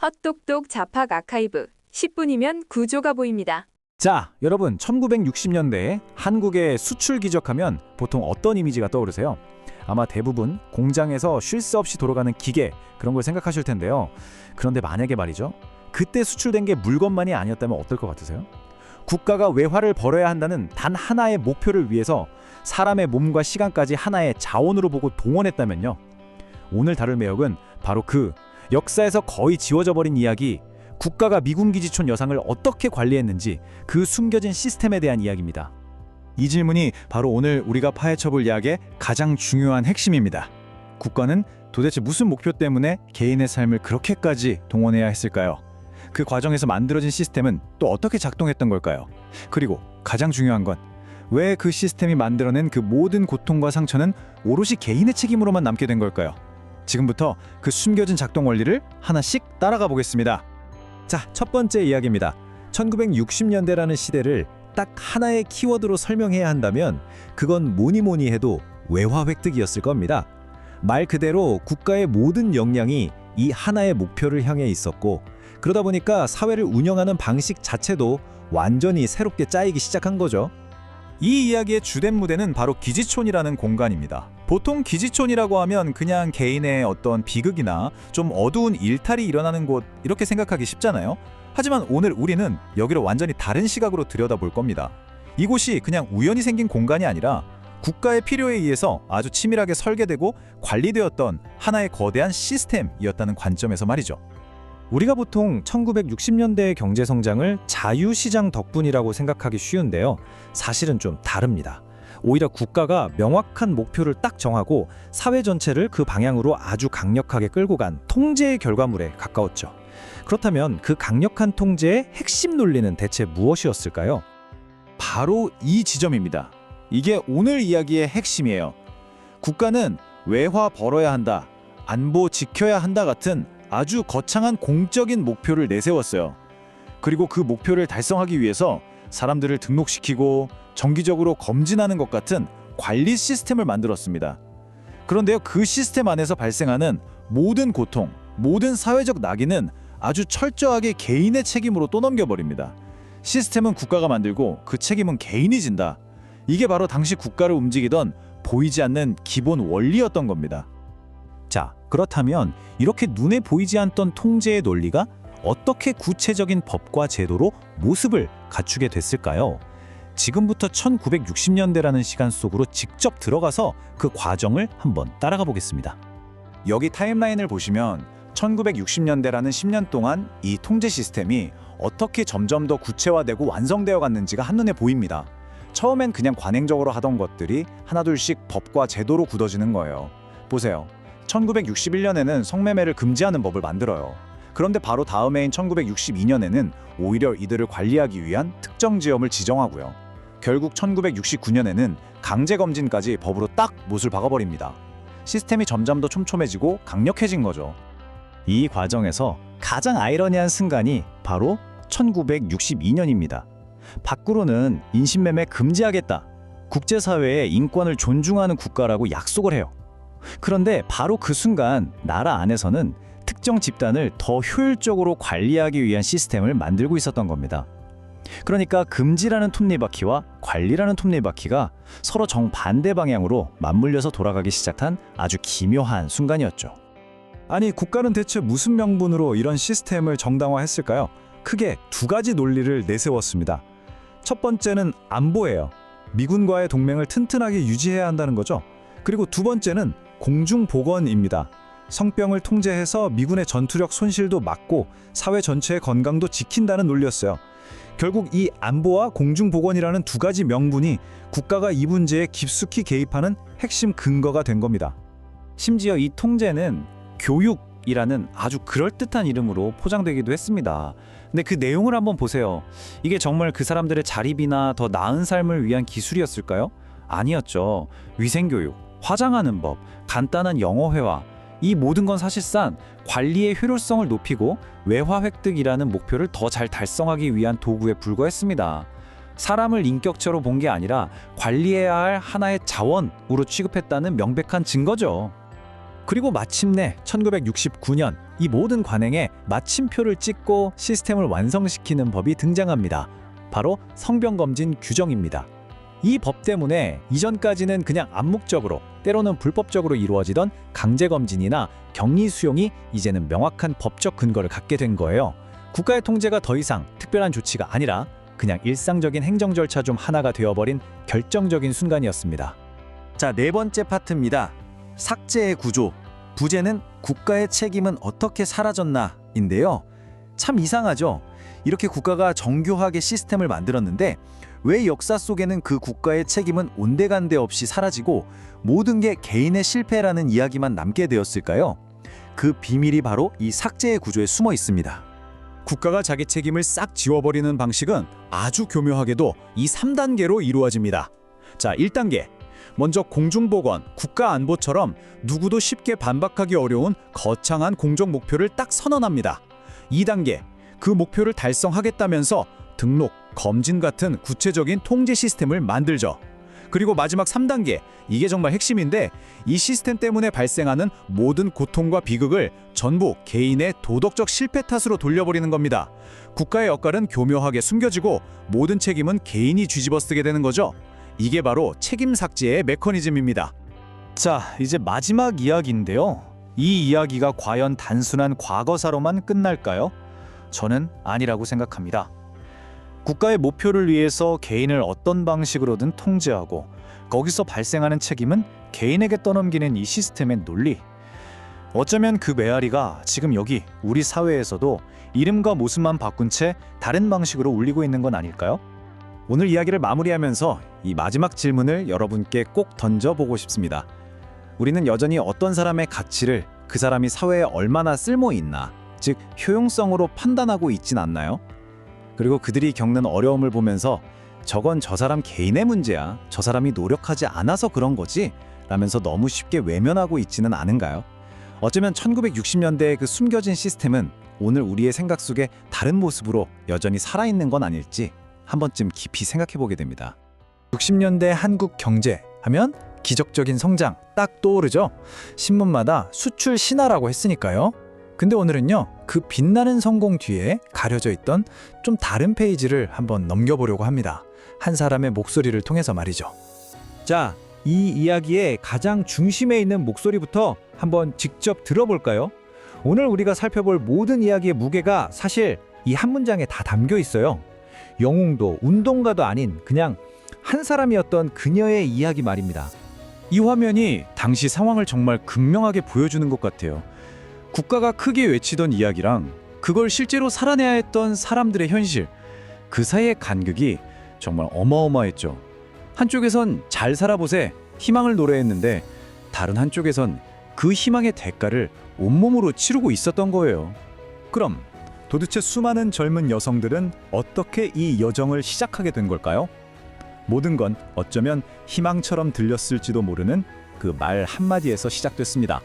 헛똑똑 잡학 아카이브 10분이면 구조가 보입니다. 자, 여러분 1960년대에 한국의 수출 기적하면 보통 어떤 이미지가 떠오르세요? 아마 대부분 공장에서 쉴 새 없이 돌아가는 기계 그런 걸 생각하실 텐데요. 그런데 만약에 말이죠. 그때 수출된 게 물건만이 아니었다면 어떨 것 같으세요? 국가가 외화를 벌어야 한다는 단 하나의 목표를 위해서 사람의 몸과 시간까지 하나의 자원으로 보고 동원했다면요. 오늘 다룰 매역은 바로 그 역사에서 거의 지워져 버린 이야기, 국가가 미군기지촌 여상을 어떻게 관리했는지 그 숨겨진 시스템에 대한 이야기입니다. 이 질문이 바로 오늘 우리가 파헤쳐볼 이야기의 가장 중요한 핵심입니다. 국가는 도대체 무슨 목표 때문에 개인의 삶을 그렇게까지 동원해야 했을까요? 그 과정에서 만들어진 시스템은 또 어떻게 작동했던 걸까요? 그리고 가장 중요한 건 왜 그 시스템이 만들어낸 그 모든 고통과 상처는 오롯이 개인의 책임으로만 남게 된 걸까요? 지금부터 그 숨겨진 작동 원리를 하나씩 따라가 보겠습니다. 자, 첫 번째 이야기입니다. 1960년대라는 시대를 딱 하나의 키워드로 설명해야 한다면 그건 뭐니 해도 외화 획득이었을 겁니다. 말 그대로 국가의 모든 역량이 이 하나의 목표를 향해 있었고, 그러다 보니까 사회를 운영하는 방식 자체도 완전히 새롭게 짜이기 시작한 거죠. 이 이야기의 주된 무대는 바로 기지촌이라는 공간입니다. 보통 기지촌이라고 하면 그냥 개인의 어떤 비극이나 좀 어두운 일탈이 일어나는 곳 이렇게 생각하기 쉽잖아요. 하지만 오늘 우리는 여기를 완전히 다른 시각으로 들여다볼 겁니다. 이곳이 그냥 우연히 생긴 공간이 아니라 국가의 필요에 의해서 아주 치밀하게 설계되고 관리되었던 하나의 거대한 시스템이었다는 관점에서 말이죠. 우리가 보통 1960년대의 경제 성장을 자유시장 덕분이라고 생각하기 쉬운데요. 사실은 좀 다릅니다. 오히려 국가가 명확한 목표를 딱 정하고 사회 전체를 그 방향으로 아주 강력하게 끌고 간 통제의 결과물에 가까웠죠. 그렇다면 그 강력한 통제의 핵심 논리는 대체 무엇이었을까요? 바로 이 지점입니다. 이게 오늘 이야기의 핵심이에요. 국가는 외화 벌어야 한다, 안보 지켜야 한다 같은 아주 거창한 공적인 목표를 내세웠어요. 그리고 그 목표를 달성하기 위해서 사람들을 등록시키고 정기적으로 검진하는 것 같은 관리 시스템을 만들었습니다. 그런데요, 그 시스템 안에서 발생하는 모든 고통, 모든 사회적 낙인은 아주 철저하게 개인의 책임으로 또 넘겨버립니다. 시스템은 국가가 만들고 그 책임은 개인이 진다. 이게 바로 당시 국가를 움직이던 보이지 않는 기본 원리였던 겁니다. 자, 그렇다면 이렇게 눈에 보이지 않던 통제의 논리가 어떻게 구체적인 법과 제도로 모습을 갖추게 됐을까요? 지금부터 1960년대라는 시간 속으로 직접 들어가서 그 과정을 한번 따라가 보겠습니다. 여기 타임라인을 보시면 1960년대라는 10년 동안 이 통제 시스템이 어떻게 점점 더 구체화되고 완성되어 갔는지가 한눈에 보입니다. 처음엔 그냥 관행적으로 하던 것들이 하나둘씩 법과 제도로 굳어지는 거예요. 보세요. 1961년에는 성매매를 금지하는 법을 만들어요. 그런데 바로 다음 해인 1962년에는 오히려 이들을 관리하기 위한 특정지역을 지정하고요. 결국 1969년에는 강제검진까지 법으로 딱 못을 박아버립니다. 시스템이 점점 더 촘촘해지고 강력해진 거죠. 이 과정에서 가장 아이러니한 순간이 바로 1962년입니다. 밖으로는 인신매매 금지하겠다. 국제사회의 인권을 존중하는 국가라고 약속을 해요. 그런데 바로 그 순간 나라 안에서는 특정 집단을 더 효율적으로 관리하기 위한 시스템을 만들고 있었던 겁니다. 그러니까 금지라는 톱니바퀴와 관리라는 톱니바퀴가 서로 정반대 방향으로 맞물려서 돌아가기 시작한 아주 기묘한 순간이었죠. 아니, 국가는 대체 무슨 명분으로 이런 시스템을 정당화했을까요? 크게 두 가지 논리를 내세웠습니다. 첫 번째는 안보예요. 미군과의 동맹을 튼튼하게 유지해야 한다는 거죠. 그리고 두 번째는 공중보건입니다. 성병을 통제해서 미군의 전투력 손실도 막고 사회 전체의 건강도 지킨다는 논리였어요. 결국 이 안보와 공중보건이라는 두 가지 명분이 국가가 이 문제에 깊숙이 개입하는 핵심 근거가 된 겁니다. 심지어 이 통제는 교육이라는 아주 그럴듯한 이름으로 포장되기도 했습니다. 근데 그 내용을 한번 보세요. 이게 정말 그 사람들의 자립이나 더 나은 삶을 위한 기술이었을까요? 아니었죠. 위생교육, 화장하는 법, 간단한 영어 회화, 이 모든 건 사실상 관리의 효율성을 높이고 외화 획득이라는 목표를 더 잘 달성하기 위한 도구에 불과했습니다. 사람을 인격체로 본 게 아니라 관리해야 할 하나의 자원으로 취급했다는 명백한 증거죠. 그리고 마침내 1969년 이 모든 관행에 마침표를 찍고 시스템을 완성시키는 법이 등장합니다. 바로 성병검진 규정입니다. 이 법 때문에 이전까지는 그냥 암묵적으로 때로는 불법적으로 이루어지던 강제검진이나 격리 수용이 이제는 명확한 법적 근거를 갖게 된 거예요. 국가의 통제가 더 이상 특별한 조치가 아니라 그냥 일상적인 행정 절차 중 하나가 되어버린 결정적인 순간이었습니다. 자, 네 번째 파트입니다. 삭제의 구조. 부제는 국가의 책임은 어떻게 사라졌나인데요. 참 이상하죠? 이렇게 국가가 정교하게 시스템을 만들었는데 왜 역사 속에는 그 국가의 책임은 온데간데 없이 사라지고 모든 게 개인의 실패라는 이야기만 남게 되었을까요? 그 비밀이 바로 이 삭제의 구조에 숨어 있습니다. 국가가 자기 책임을 싹 지워버리는 방식은 아주 교묘하게도 이 3단계로 이루어집니다. 자, 1단계. 먼저 공중보건, 국가안보처럼 누구도 쉽게 반박하기 어려운 거창한 공적 목표를 딱 선언합니다. 2단계. 그 목표를 달성하겠다면서 등록, 검진 같은 구체적인 통제 시스템을 만들죠. 그리고 마지막 3단계, 이게 정말 핵심인데 이 시스템 때문에 발생하는 모든 고통과 비극을 전부 개인의 도덕적 실패 탓으로 돌려버리는 겁니다. 국가의 역할은 교묘하게 숨겨지고 모든 책임은 개인이 뒤집어쓰게 되는 거죠. 이게 바로 책임 삭제의 메커니즘입니다. 자, 이제 마지막 이야기인데요. 이 이야기가 과연 단순한 과거사로만 끝날까요? 저는 아니라고 생각합니다. 국가의 목표를 위해서 개인을 어떤 방식으로든 통제하고 거기서 발생하는 책임은 개인에게 떠넘기는 이 시스템의 논리. 어쩌면 그 메아리가 지금 여기 우리 사회에서도 이름과 모습만 바꾼 채 다른 방식으로 울리고 있는 건 아닐까요? 오늘 이야기를 마무리하면서 이 마지막 질문을 여러분께 꼭 던져보고 싶습니다. 우리는 여전히 어떤 사람의 가치를 그 사람이 사회에 얼마나 쓸모 있나, 즉 효용성으로 판단하고 있진 않나요? 그리고 그들이 겪는 어려움을 보면서 저건 저 사람 개인의 문제야, 저 사람이 노력하지 않아서 그런 거지 라면서 너무 쉽게 외면하고 있지는 않은가요? 어쩌면 1960년대의 그 숨겨진 시스템은 오늘 우리의 생각 속에 다른 모습으로 여전히 살아있는 건 아닐지 한 번쯤 깊이 생각해보게 됩니다. 60년대 한국 경제 하면 기적적인 성장 딱 떠오르죠? 신문마다 수출 신화라고 했으니까요. 근데 오늘은요, 그 빛나는 성공 뒤에 가려져 있던 좀 다른 페이지를 한번 넘겨보려고 합니다. 한 사람의 목소리를 통해서 말이죠. 자, 이 이야기의 가장 중심에 있는 목소리부터 한번 직접 들어볼까요? 오늘 우리가 살펴볼 모든 이야기의 무게가 사실 이 한 문장에 다 담겨 있어요. 영웅도 운동가도 아닌 그냥 한 사람이었던 그녀의 이야기 말입니다. 이 화면이 당시 상황을 정말 극명하게 보여주는 것 같아요. 국가가 크게 외치던 이야기랑 그걸 실제로 살아내야 했던 사람들의 현실, 그 사이의 간극이 정말 어마어마했죠. 한쪽에선 잘 살아보세 희망을 노래했는데 다른 한쪽에선 그 희망의 대가를 온몸으로 치르고 있었던 거예요. 그럼 도대체 수많은 젊은 여성들은 어떻게 이 여정을 시작하게 된 걸까요? 모든 건 어쩌면 희망처럼 들렸을지도 모르는 그 말 한마디에서 시작됐습니다.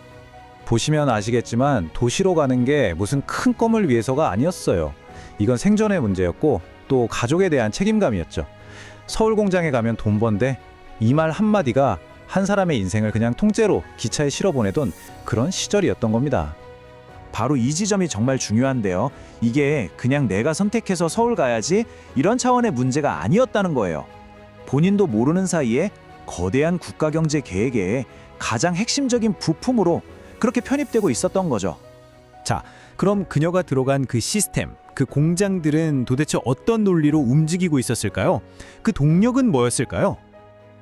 보시면 아시겠지만 도시로 가는 게 무슨 큰 꿈을 위해서가 아니었어요. 이건 생존의 문제였고 또 가족에 대한 책임감이었죠. 서울 공장에 가면 돈 번데 이 말 한마디가 한 사람의 인생을 그냥 통째로 기차에 실어 보내던 그런 시절이었던 겁니다. 바로 이 지점이 정말 중요한데요. 이게 그냥 내가 선택해서 서울 가야지 이런 차원의 문제가 아니었다는 거예요. 본인도 모르는 사이에 거대한 국가경제 계획의 가장 핵심적인 부품으로 그렇게 편입되고 있었던 거죠. 자, 그럼 그녀가 들어간 그 시스템, 그 공장들은 도대체 어떤 논리로 움직이고 있었을까요? 그 동력은 뭐였을까요?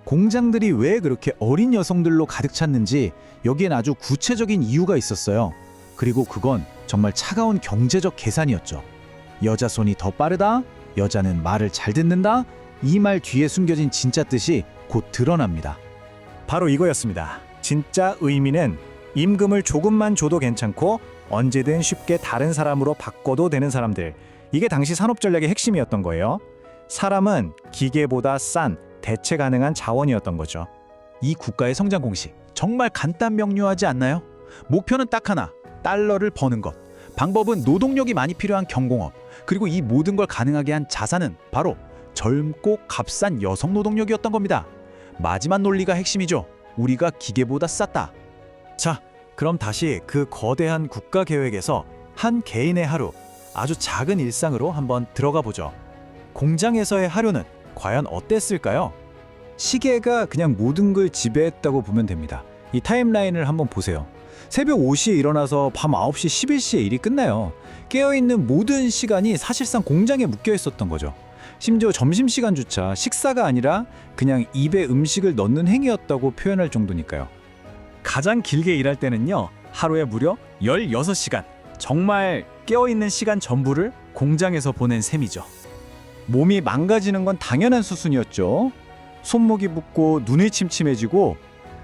공장들이 왜 그렇게 어린 여성들로 가득 찼는지 여기엔 아주 구체적인 이유가 있었어요. 그리고 그건 정말 차가운 경제적 계산이었죠. 여자 손이 더 빠르다, 여자는 말을 잘 듣는다, 이 말 뒤에 숨겨진 진짜 뜻이 곧 드러납니다. 바로 이거였습니다. 진짜 의미는 임금을 조금만 줘도 괜찮고 언제든 쉽게 다른 사람으로 바꿔도 되는 사람들. 이게 당시 산업 전략의 핵심이었던 거예요. 사람은 기계보다 싼 대체 가능한 자원이었던 거죠. 이 국가의 성장 공식 정말 간단 명료하지 않나요? 목표는 딱 하나, 달러를 버는 것. 방법은 노동력이 많이 필요한 경공업. 그리고 이 모든 걸 가능하게 한 자산은 바로 젊고 값싼 여성 노동력이었던 겁니다. 마지막 논리가 핵심이죠. 우리가 기계보다 쌌다. 자, 그럼 다시 그 거대한 국가 계획에서 한 개인의 하루, 아주 작은 일상으로 한번 들어가 보죠. 공장에서의 하루는 과연 어땠을까요? 시계가 그냥 모든 걸 지배했다고 보면 됩니다. 이 타임라인을 한번 보세요. 새벽 5시에 일어나서 밤 9시 11시에 일이 끝나요. 깨어있는 모든 시간이 사실상 공장에 묶여 있었던 거죠. 심지어 점심시간조차 식사가 아니라 그냥 입에 음식을 넣는 행위였다고 표현할 정도니까요. 가장 길게 일할 때는요, 하루에 무려 16시간. 정말 깨어있는 시간 전부를 공장에서 보낸 셈이죠. 몸이 망가지는 건 당연한 수순이었죠. 손목이 붓고 눈이 침침해지고,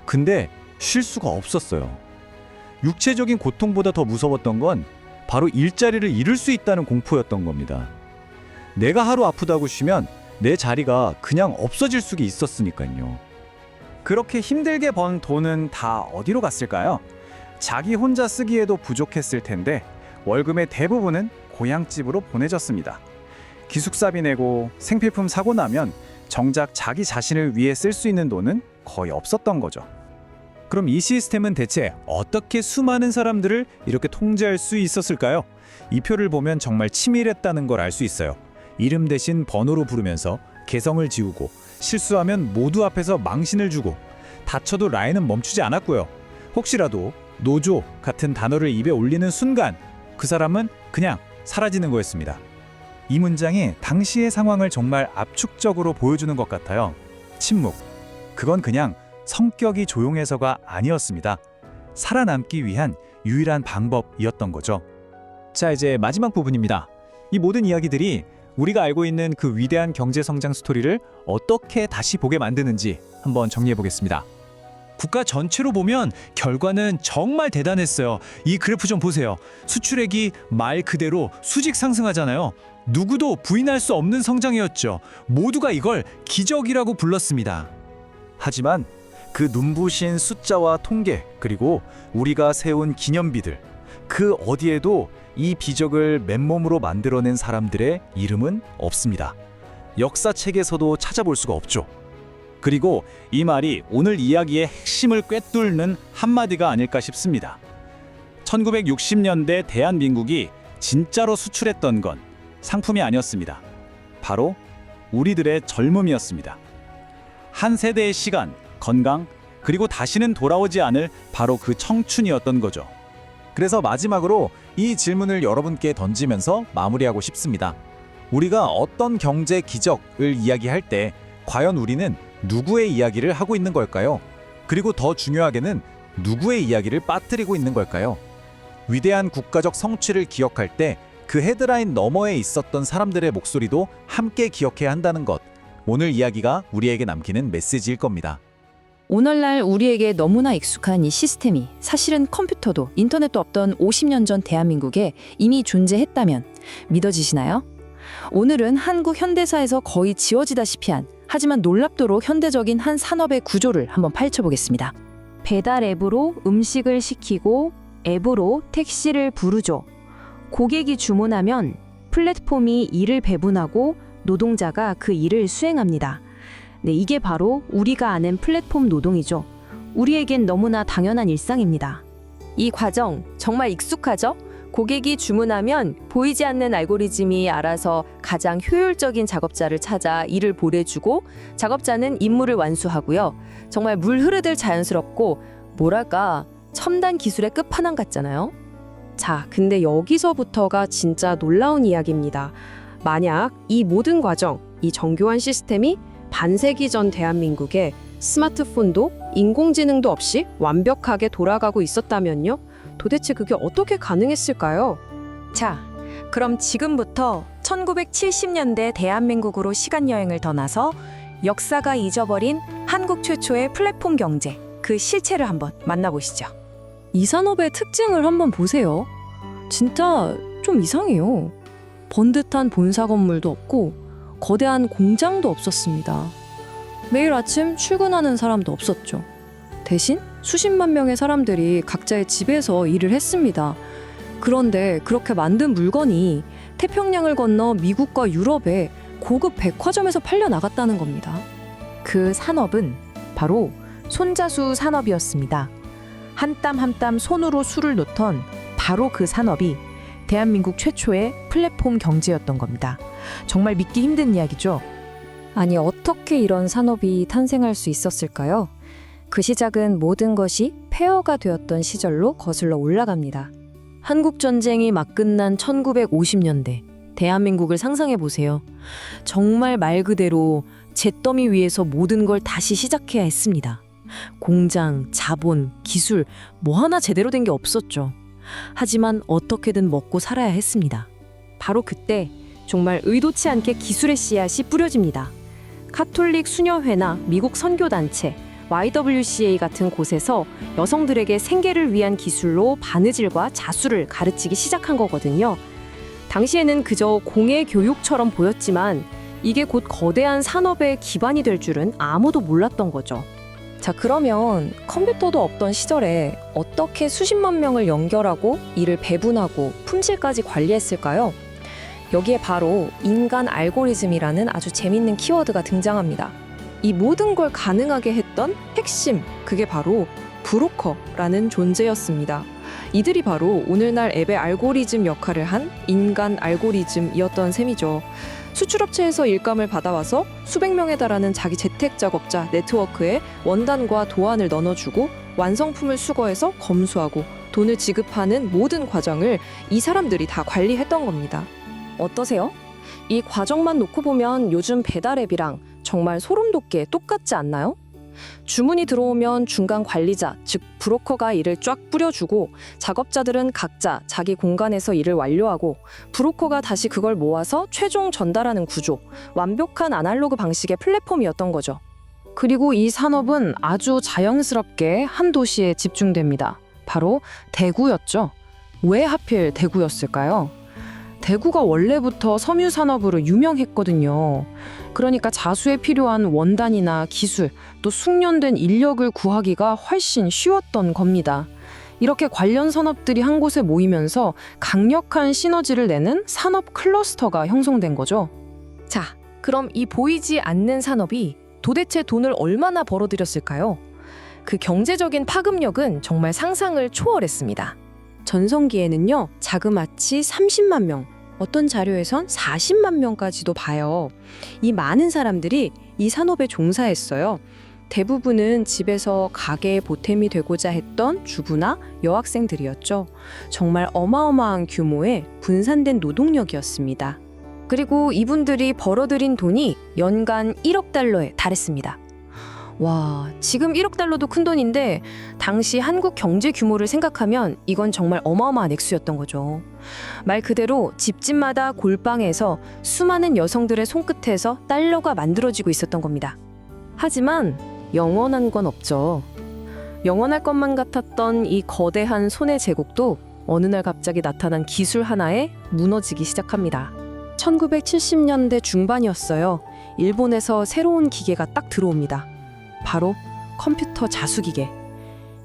근데 쉴 수가 없었어요. 육체적인 고통보다 더 무서웠던 건 바로 일자리를 잃을 수 있다는 공포였던 겁니다. 내가 하루 아프다고 쉬면 내 자리가 그냥 없어질 수가 있었으니까요. 그렇게 힘들게 번 돈은 다 어디로 갔을까요? 자기 혼자 쓰기에도 부족했을 텐데 월급의 대부분은 고향집으로 보내졌습니다. 기숙사비 내고 생필품 사고 나면 정작 자기 자신을 위해 쓸 수 있는 돈은 거의 없었던 거죠. 그럼 이 시스템은 대체 어떻게 수많은 사람들을 이렇게 통제할 수 있었을까요? 이 표를 보면 정말 치밀했다는 걸 알 수 있어요. 이름 대신 번호로 부르면서 개성을 지우고, 실수하면 모두 앞에서 망신을 주고, 다쳐도 라인은 멈추지 않았고요. 혹시라도 노조 같은 단어를 입에 올리는 순간 그 사람은 그냥 사라지는 거였습니다. 이 문장이 당시의 상황을 정말 압축적으로 보여주는 것 같아요. 침묵. 그건 그냥 성격이 조용해서가 아니었습니다. 살아남기 위한 유일한 방법이었던 거죠. 자, 이제 마지막 부분입니다. 이 모든 이야기들이 우리가 알고 있는 그 위대한 경제 성장 스토리를 어떻게 다시 보게 만드는지 한번 정리해 보겠습니다. 국가 전체로 보면 결과는 정말 대단했어요. 이 그래프 좀 보세요. 수출액이 말 그대로 수직 상승하잖아요. 누구도 부인할 수 없는 성장이었죠. 모두가 이걸 기적이라고 불렀습니다. 하지만 그 눈부신 숫자와 통계, 그리고 우리가 세운 기념비들, 그 어디에도 이 비적을 맨몸으로 만들어낸 사람들의 이름은 없습니다. 역사책에서도 찾아볼 수가 없죠. 그리고 이 말이 오늘 이야기의 핵심을 꿰뚫는 한마디가 아닐까 싶습니다. 1960년대 대한민국이 진짜로 수출했던 건 상품이 아니었습니다. 바로 우리들의 젊음이었습니다. 한 세대의 시간, 건강, 그리고 다시는 돌아오지 않을 바로 그 청춘이었던 거죠. 그래서 마지막으로 이 질문을 여러분께 던지면서 마무리하고 싶습니다. 우리가 어떤 경제 기적을 이야기할 때 과연 우리는 누구의 이야기를 하고 있는 걸까요? 그리고 더 중요하게는 누구의 이야기를 빠뜨리고 있는 걸까요? 위대한 국가적 성취를 기억할 때 그 헤드라인 너머에 있었던 사람들의 목소리도 함께 기억해야 한다는 것. 오늘 이야기가 우리에게 남기는 메시지일 겁니다. 오늘날 우리에게 너무나 익숙한 이 시스템이 사실은 컴퓨터도 인터넷도 없던 50년 전 대한민국에 이미 존재했다면 믿어지시나요? 오늘은 한국 현대사에서 거의 지워지다시피 한, 하지만 놀랍도록 현대적인 한 산업의 구조를 한번 파헤쳐보겠습니다. 배달 앱으로 음식을 시키고 앱으로 택시를 부르죠. 고객이 주문하면 플랫폼이 일을 배분하고 노동자가 그 일을 수행합니다. 네, 이게 바로 우리가 아는 플랫폼 노동이죠. 우리에겐 너무나 당연한 일상입니다. 이 과정 정말 익숙하죠? 고객이 주문하면 보이지 않는 알고리즘이 알아서 가장 효율적인 작업자를 찾아 일을 보내주고 작업자는 임무를 완수하고요. 정말 물 흐르듯 자연스럽고 뭐랄까 첨단 기술의 끝판왕 같잖아요. 자, 근데 여기서부터가 진짜 놀라운 이야기입니다. 만약 이 모든 과정, 이 정교한 시스템이 반세기 전 대한민국에 스마트폰도 인공지능도 없이 완벽하게 돌아가고 있었다면요? 도대체 그게 어떻게 가능했을까요? 자, 그럼 지금부터 1970년대 대한민국으로 시간여행을 떠나서 역사가 잊어버린 한국 최초의 플랫폼 경제, 그 실체를 한번 만나보시죠. 이 산업의 특징을 한번 보세요. 진짜 좀 이상해요. 번듯한 본사 건물도 없고 거대한 공장도 없었습니다. 매일 아침 출근하는 사람도 없었죠. 대신 수십만 명의 사람들이 각자의 집에서 일을 했습니다. 그런데 그렇게 만든 물건이 태평양을 건너 미국과 유럽의 고급 백화점에서 팔려 나갔다는 겁니다. 그 산업은 바로 손자수 산업이었습니다. 한 땀 한 땀 손으로 수를 놓던 바로 그 산업이 대한민국 최초의 플랫폼 경제였던 겁니다. 정말 믿기 힘든 이야기죠. 아니, 어떻게 이런 산업이 탄생할 수 있었을까요? 그 시작은 모든 것이 폐허가 되었던 시절로 거슬러 올라갑니다. 한국전쟁이 막 끝난 1950년대, 대한민국을 상상해 보세요. 정말 말 그대로 잿더미 위에서 모든 걸 다시 시작해야 했습니다. 공장, 자본, 기술, 뭐 하나 제대로 된 게 없었죠. 하지만 어떻게든 먹고 살아야 했습니다. 바로 그때 정말 의도치 않게 기술의 씨앗이 뿌려집니다. 카톨릭 수녀회나 미국 선교단체, YWCA 같은 곳에서 여성들에게 생계를 위한 기술로 바느질과 자수를 가르치기 시작한 거거든요. 당시에는 그저 공예 교육처럼 보였지만 이게 곧 거대한 산업의 기반이 될 줄은 아무도 몰랐던 거죠. 자, 그러면 컴퓨터도 없던 시절에 어떻게 수십만 명을 연결하고 이를 배분하고 품질까지 관리했을까요? 여기에 바로 인간 알고리즘이라는 아주 재밌는 키워드가 등장합니다. 이 모든 걸 가능하게 했던 핵심, 그게 바로 브로커라는 존재였습니다. 이들이 바로 오늘날 앱의 알고리즘 역할을 한 인간 알고리즘이었던 셈이죠. 수출업체에서 일감을 받아와서 수백 명에 달하는 자기 재택작업자 네트워크에 원단과 도안을 넣어주고 완성품을 수거해서 검수하고 돈을 지급하는 모든 과정을 이 사람들이 다 관리했던 겁니다. 어떠세요? 이 과정만 놓고 보면 요즘 배달앱이랑 정말 소름 돋게 똑같지 않나요? 주문이 들어오면 중간 관리자, 즉 브로커가 일을 쫙 뿌려주고 작업자들은 각자 자기 공간에서 일을 완료하고 브로커가 다시 그걸 모아서 최종 전달하는 구조, 완벽한 아날로그 방식의 플랫폼이었던 거죠. 그리고 이 산업은 아주 자연스럽게 한 도시에 집중됩니다. 바로 대구였죠. 왜 하필 대구였을까요? 대구가 원래부터 섬유 산업으로 유명했거든요. 그러니까 자수에 필요한 원단이나 기술, 또 숙련된 인력을 구하기가 훨씬 쉬웠던 겁니다. 이렇게 관련 산업들이 한 곳에 모이면서 강력한 시너지를 내는 산업 클러스터가 형성된 거죠. 자, 그럼 이 보이지 않는 산업이 도대체 돈을 얼마나 벌어들였을까요? 그 경제적인 파급력은 정말 상상을 초월했습니다. 전성기에는요, 자그마치 30만 명, 어떤 자료에선 40만 명까지도 봐요. 이 많은 사람들이 이 산업에 종사했어요. 대부분은 집에서 가게의 보탬이 되고자 했던 주부나 여학생들이었죠. 정말 어마어마한 규모의 분산된 노동력이었습니다. 그리고 이분들이 벌어들인 돈이 연간 1억 달러에 달했습니다. 와, 지금 1억 달러도 큰 돈인데 당시 한국 경제 규모를 생각하면 이건 정말 어마어마한 액수였던 거죠. 말 그대로 집집마다 골방에서 수많은 여성들의 손끝에서 달러가 만들어지고 있었던 겁니다. 하지만 영원한 건 없죠. 영원할 것만 같았던 이 거대한 손의 제국도 어느 날 갑자기 나타난 기술 하나에 무너지기 시작합니다. 1970년대 중반이었어요. 일본에서 새로운 기계가 딱 들어옵니다. 바로 컴퓨터 자수기계.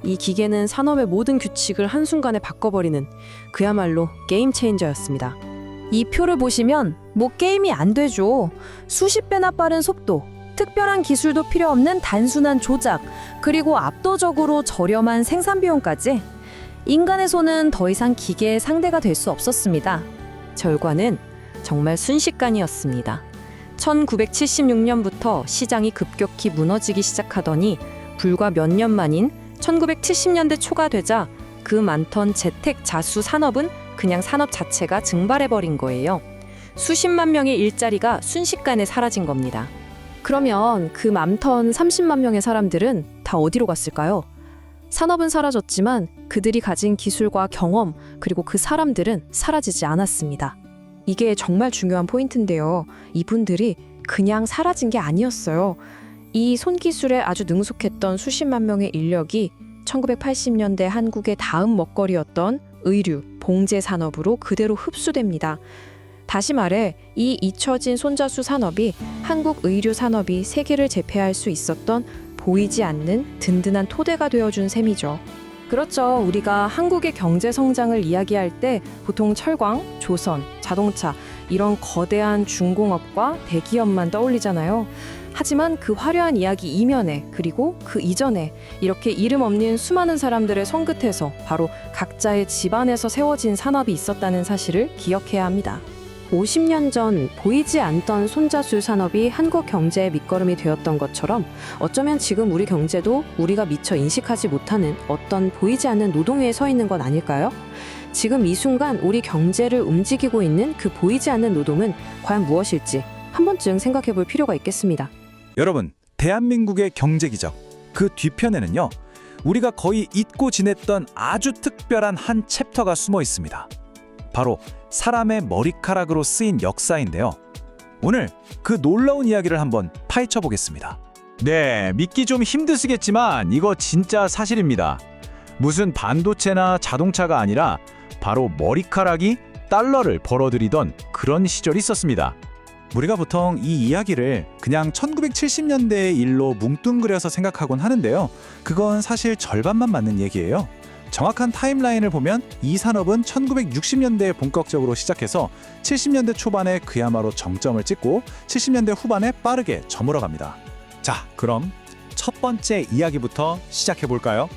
이 기계는 산업의 모든 규칙을 한순간에 바꿔버리는 그야말로 게임 체인저였습니다. 이 표를 보시면 뭐 게임이 안 되죠. 수십 배나 빠른 속도, 특별한 기술도 필요 없는 단순한 조작, 그리고 압도적으로 저렴한 생산 비용까지 인간의 손은 더 이상 기계의 상대가 될 수 없었습니다. 결과는 정말 순식간이었습니다. 1976년부터 시장이 급격히 무너지기 시작하더니 불과 몇 년 만인 1970년대 초가 되자 그 많던 재택 자수 산업은 그냥 산업 자체가 증발해버린 거예요. 수십만 명의 일자리가 순식간에 사라진 겁니다. 그러면 그 많던 30만 명의 사람들은 다 어디로 갔을까요? 산업은 사라졌지만 그들이 가진 기술과 경험, 그리고 그 사람들은 사라지지 않았습니다. 이게 정말 중요한 포인트인데요. 이분들이 그냥 사라진 게 아니었어요. 이 손기술에 아주 능숙했던 수십만 명의 인력이 1980년대 한국의 다음 먹거리였던 의류, 봉제 산업으로 그대로 흡수됩니다. 다시 말해 이 잊혀진 손자수 산업이 한국 의류 산업이 세계를 제패할 수 있었던 보이지 않는 든든한 토대가 되어준 셈이죠. 그렇죠. 우리가 한국의 경제 성장을 이야기할 때 보통 철강, 조선, 자동차 이런 거대한 중공업과 대기업만 떠올리잖아요. 하지만 그 화려한 이야기 이면에 그리고 그 이전에 이렇게 이름 없는 수많은 사람들의 손끝에서 바로 각자의 집안에서 세워진 산업이 있었다는 사실을 기억해야 합니다. 50년 전 보이지 않던 손자술 산업이 한국 경제의 밑거름이 되었던 것처럼 어쩌면 지금 우리 경제도 우리가 미처 인식하지 못하는 어떤 보이지 않는 노동 위에 서 있는 건 아닐까요? 지금 이 순간 우리 경제를 움직이고 있는 그 보이지 않는 노동은 과연 무엇일지 한 번쯤 생각해 볼 필요가 있겠습니다. 여러분, 대한민국의 경제 기적. 그 뒤편에는요. 우리가 거의 잊고 지냈던 아주 특별한 한 챕터가 숨어 있습니다. 바로 사람의 머리카락으로 쓰인 역사인데요. 오늘 그 놀라운 이야기를 한번 파헤쳐 보겠습니다. 네, 믿기 좀 힘드시겠지만 이거 진짜 사실입니다. 무슨 반도체나 자동차가 아니라 바로 머리카락이 달러를 벌어들이던 그런 시절이 있었습니다. 우리가 보통 이 이야기를 그냥 1970년대의 일로 뭉뚱그려서 생각하곤 하는데요. 그건 사실 절반만 맞는 얘기예요. 정확한 타임라인을 보면 이 산업은 1960년대에 본격적으로 시작해서 70년대 초반에 그야말로 정점을 찍고 70년대 후반에 빠르게 저물어 갑니다. 자, 그럼 첫 번째 이야기부터 시작해 볼까요?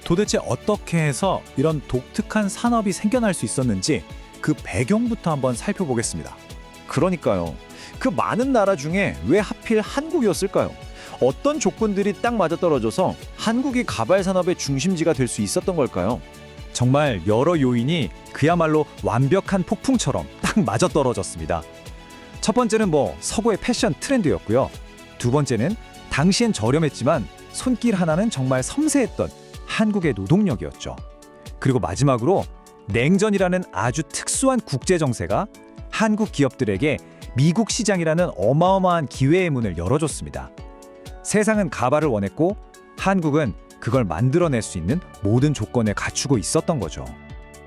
도대체 어떻게 해서 이런 독특한 산업이 생겨날 수 있었는지 그 배경부터 한번 살펴보겠습니다. 그러니까요. 그 많은 나라 중에 왜 하필 한국이었을까요? 어떤 조건들이 딱 맞아떨어져서 한국이 가발 산업의 중심지가 될 수 있었던 걸까요? 정말 여러 요인이 그야말로 완벽한 폭풍처럼 딱 맞아떨어졌습니다. 첫 번째는 서구의 패션 트렌드였고요. 두 번째는 당시엔 저렴했지만 손길 하나는 정말 섬세했던 한국의 노동력이었죠. 그리고 마지막으로 냉전이라는 아주 특수한 국제 정세가 한국 기업들에게 미국 시장이라는 어마어마한 기회의 문을 열어줬습니다. 세상은 가발을 원했고 한국은 그걸 만들어낼 수 있는 모든 조건을 갖추고 있었던 거죠.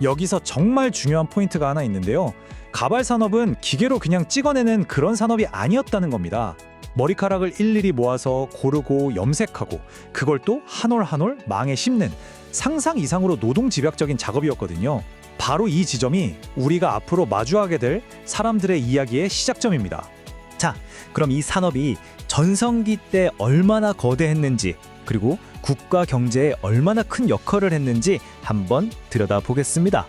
여기서 정말 중요한 포인트가 하나 있는데요. 가발 산업은 기계로 그냥 찍어내는 그런 산업이 아니었다는 겁니다. 머리카락을 일일이 모아서 고르고 염색하고 그걸 또 한 올 한 올 망에 심는 상상 이상으로 노동 집약적인 작업이었거든요. 바로 이 지점이 우리가 앞으로 마주하게 될 사람들의 이야기의 시작점입니다. 자, 그럼 이 산업이 전성기 때 얼마나 거대했는지 그리고 국가 경제에 얼마나 큰 역할을 했는지 한번 들여다보겠습니다.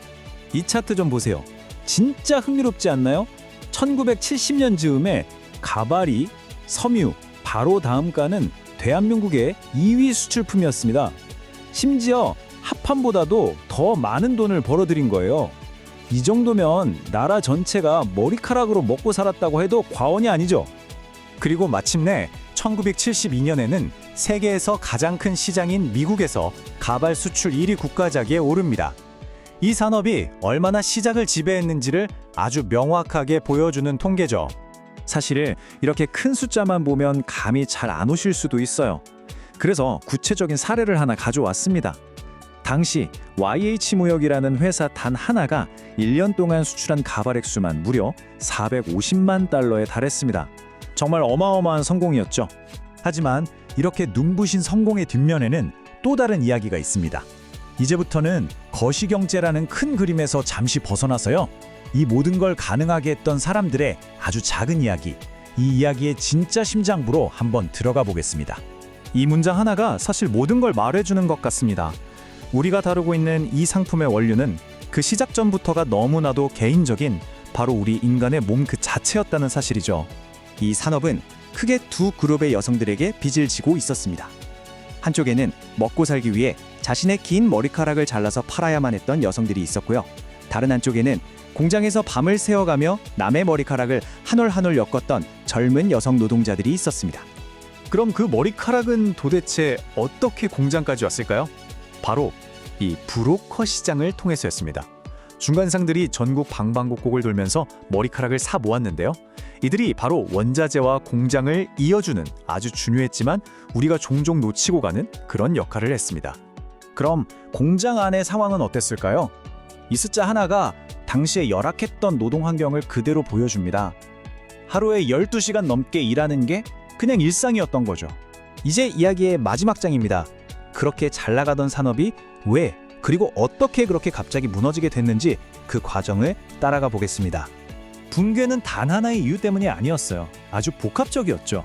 이 차트 좀 보세요. 진짜 흥미롭지 않나요? 1970년 즈음에 가발이 섬유 바로 다음가는 대한민국의 2위 수출품이었습니다. 심지어 합판보다도 더 많은 돈을 벌어들인 거예요. 이 정도면 나라 전체가 머리카락으로 먹고 살았다고 해도 과언이 아니죠. 그리고 마침내 1972년에는 세계에서 가장 큰 시장인 미국에서 가발 수출 1위 국가 자리에 오릅니다. 이 산업이 얼마나 시장을 지배했는지를 아주 명확하게 보여주는 통계죠. 사실 이렇게 큰 숫자만 보면 감이 잘 안 오실 수도 있어요. 그래서 구체적인 사례를 하나 가져왔습니다. 당시 YH무역이라는 회사 단 하나가 1년 동안 수출한 가발 액수만 무려 450만 달러에 달했습니다. 정말 어마어마한 성공이었죠. 하지만 이렇게 눈부신 성공의 뒷면에는 또 다른 이야기가 있습니다. 이제부터는 거시경제라는 큰 그림에서 잠시 벗어나서요. 이 모든 걸 가능하게 했던 사람들의 아주 작은 이야기, 이 이야기의 진짜 심장부로 한번 들어가 보겠습니다. 이 문장 하나가 사실 모든 걸 말해주는 것 같습니다. 우리가 다루고 있는 이 상품의 원료는 그 시작 전부터가 너무나도 개인적인 바로 우리 인간의 몸 그 자체였다는 사실이죠. 이 산업은 크게 두 그룹의 여성들에게 빚을 지고 있었습니다. 한쪽에는 먹고 살기 위해 자신의 긴 머리카락을 잘라서 팔아야만 했던 여성들이 있었고요. 다른 한쪽에는 공장에서 밤을 새워가며 남의 머리카락을 한 올 한 올 엮었던 젊은 여성 노동자들이 있었습니다. 그럼 그 머리카락은 도대체 어떻게 공장까지 왔을까요? 바로 이 브로커 시장을 통해서였습니다. 중간상들이 전국 방방곡곡을 돌면서 머리카락을 사 모았는데요. 이들이 바로 원자재와 공장을 이어주는 아주 중요했지만 우리가 종종 놓치고 가는 그런 역할을 했습니다. 그럼 공장 안의 상황은 어땠을까요? 이 숫자 하나가 당시에 열악했던 노동 환경을 그대로 보여줍니다. 하루에 12시간 넘게 일하는 게 그냥 일상이었던 거죠. 이제 이야기의 마지막 장입니다. 그렇게 잘 나가던 산업이 왜 그리고 어떻게 그렇게 갑자기 무너지게 됐는지 그 과정을 따라가 보겠습니다. 붕괴는 단 하나의 이유 때문이 아니었어요. 아주 복합적이었죠.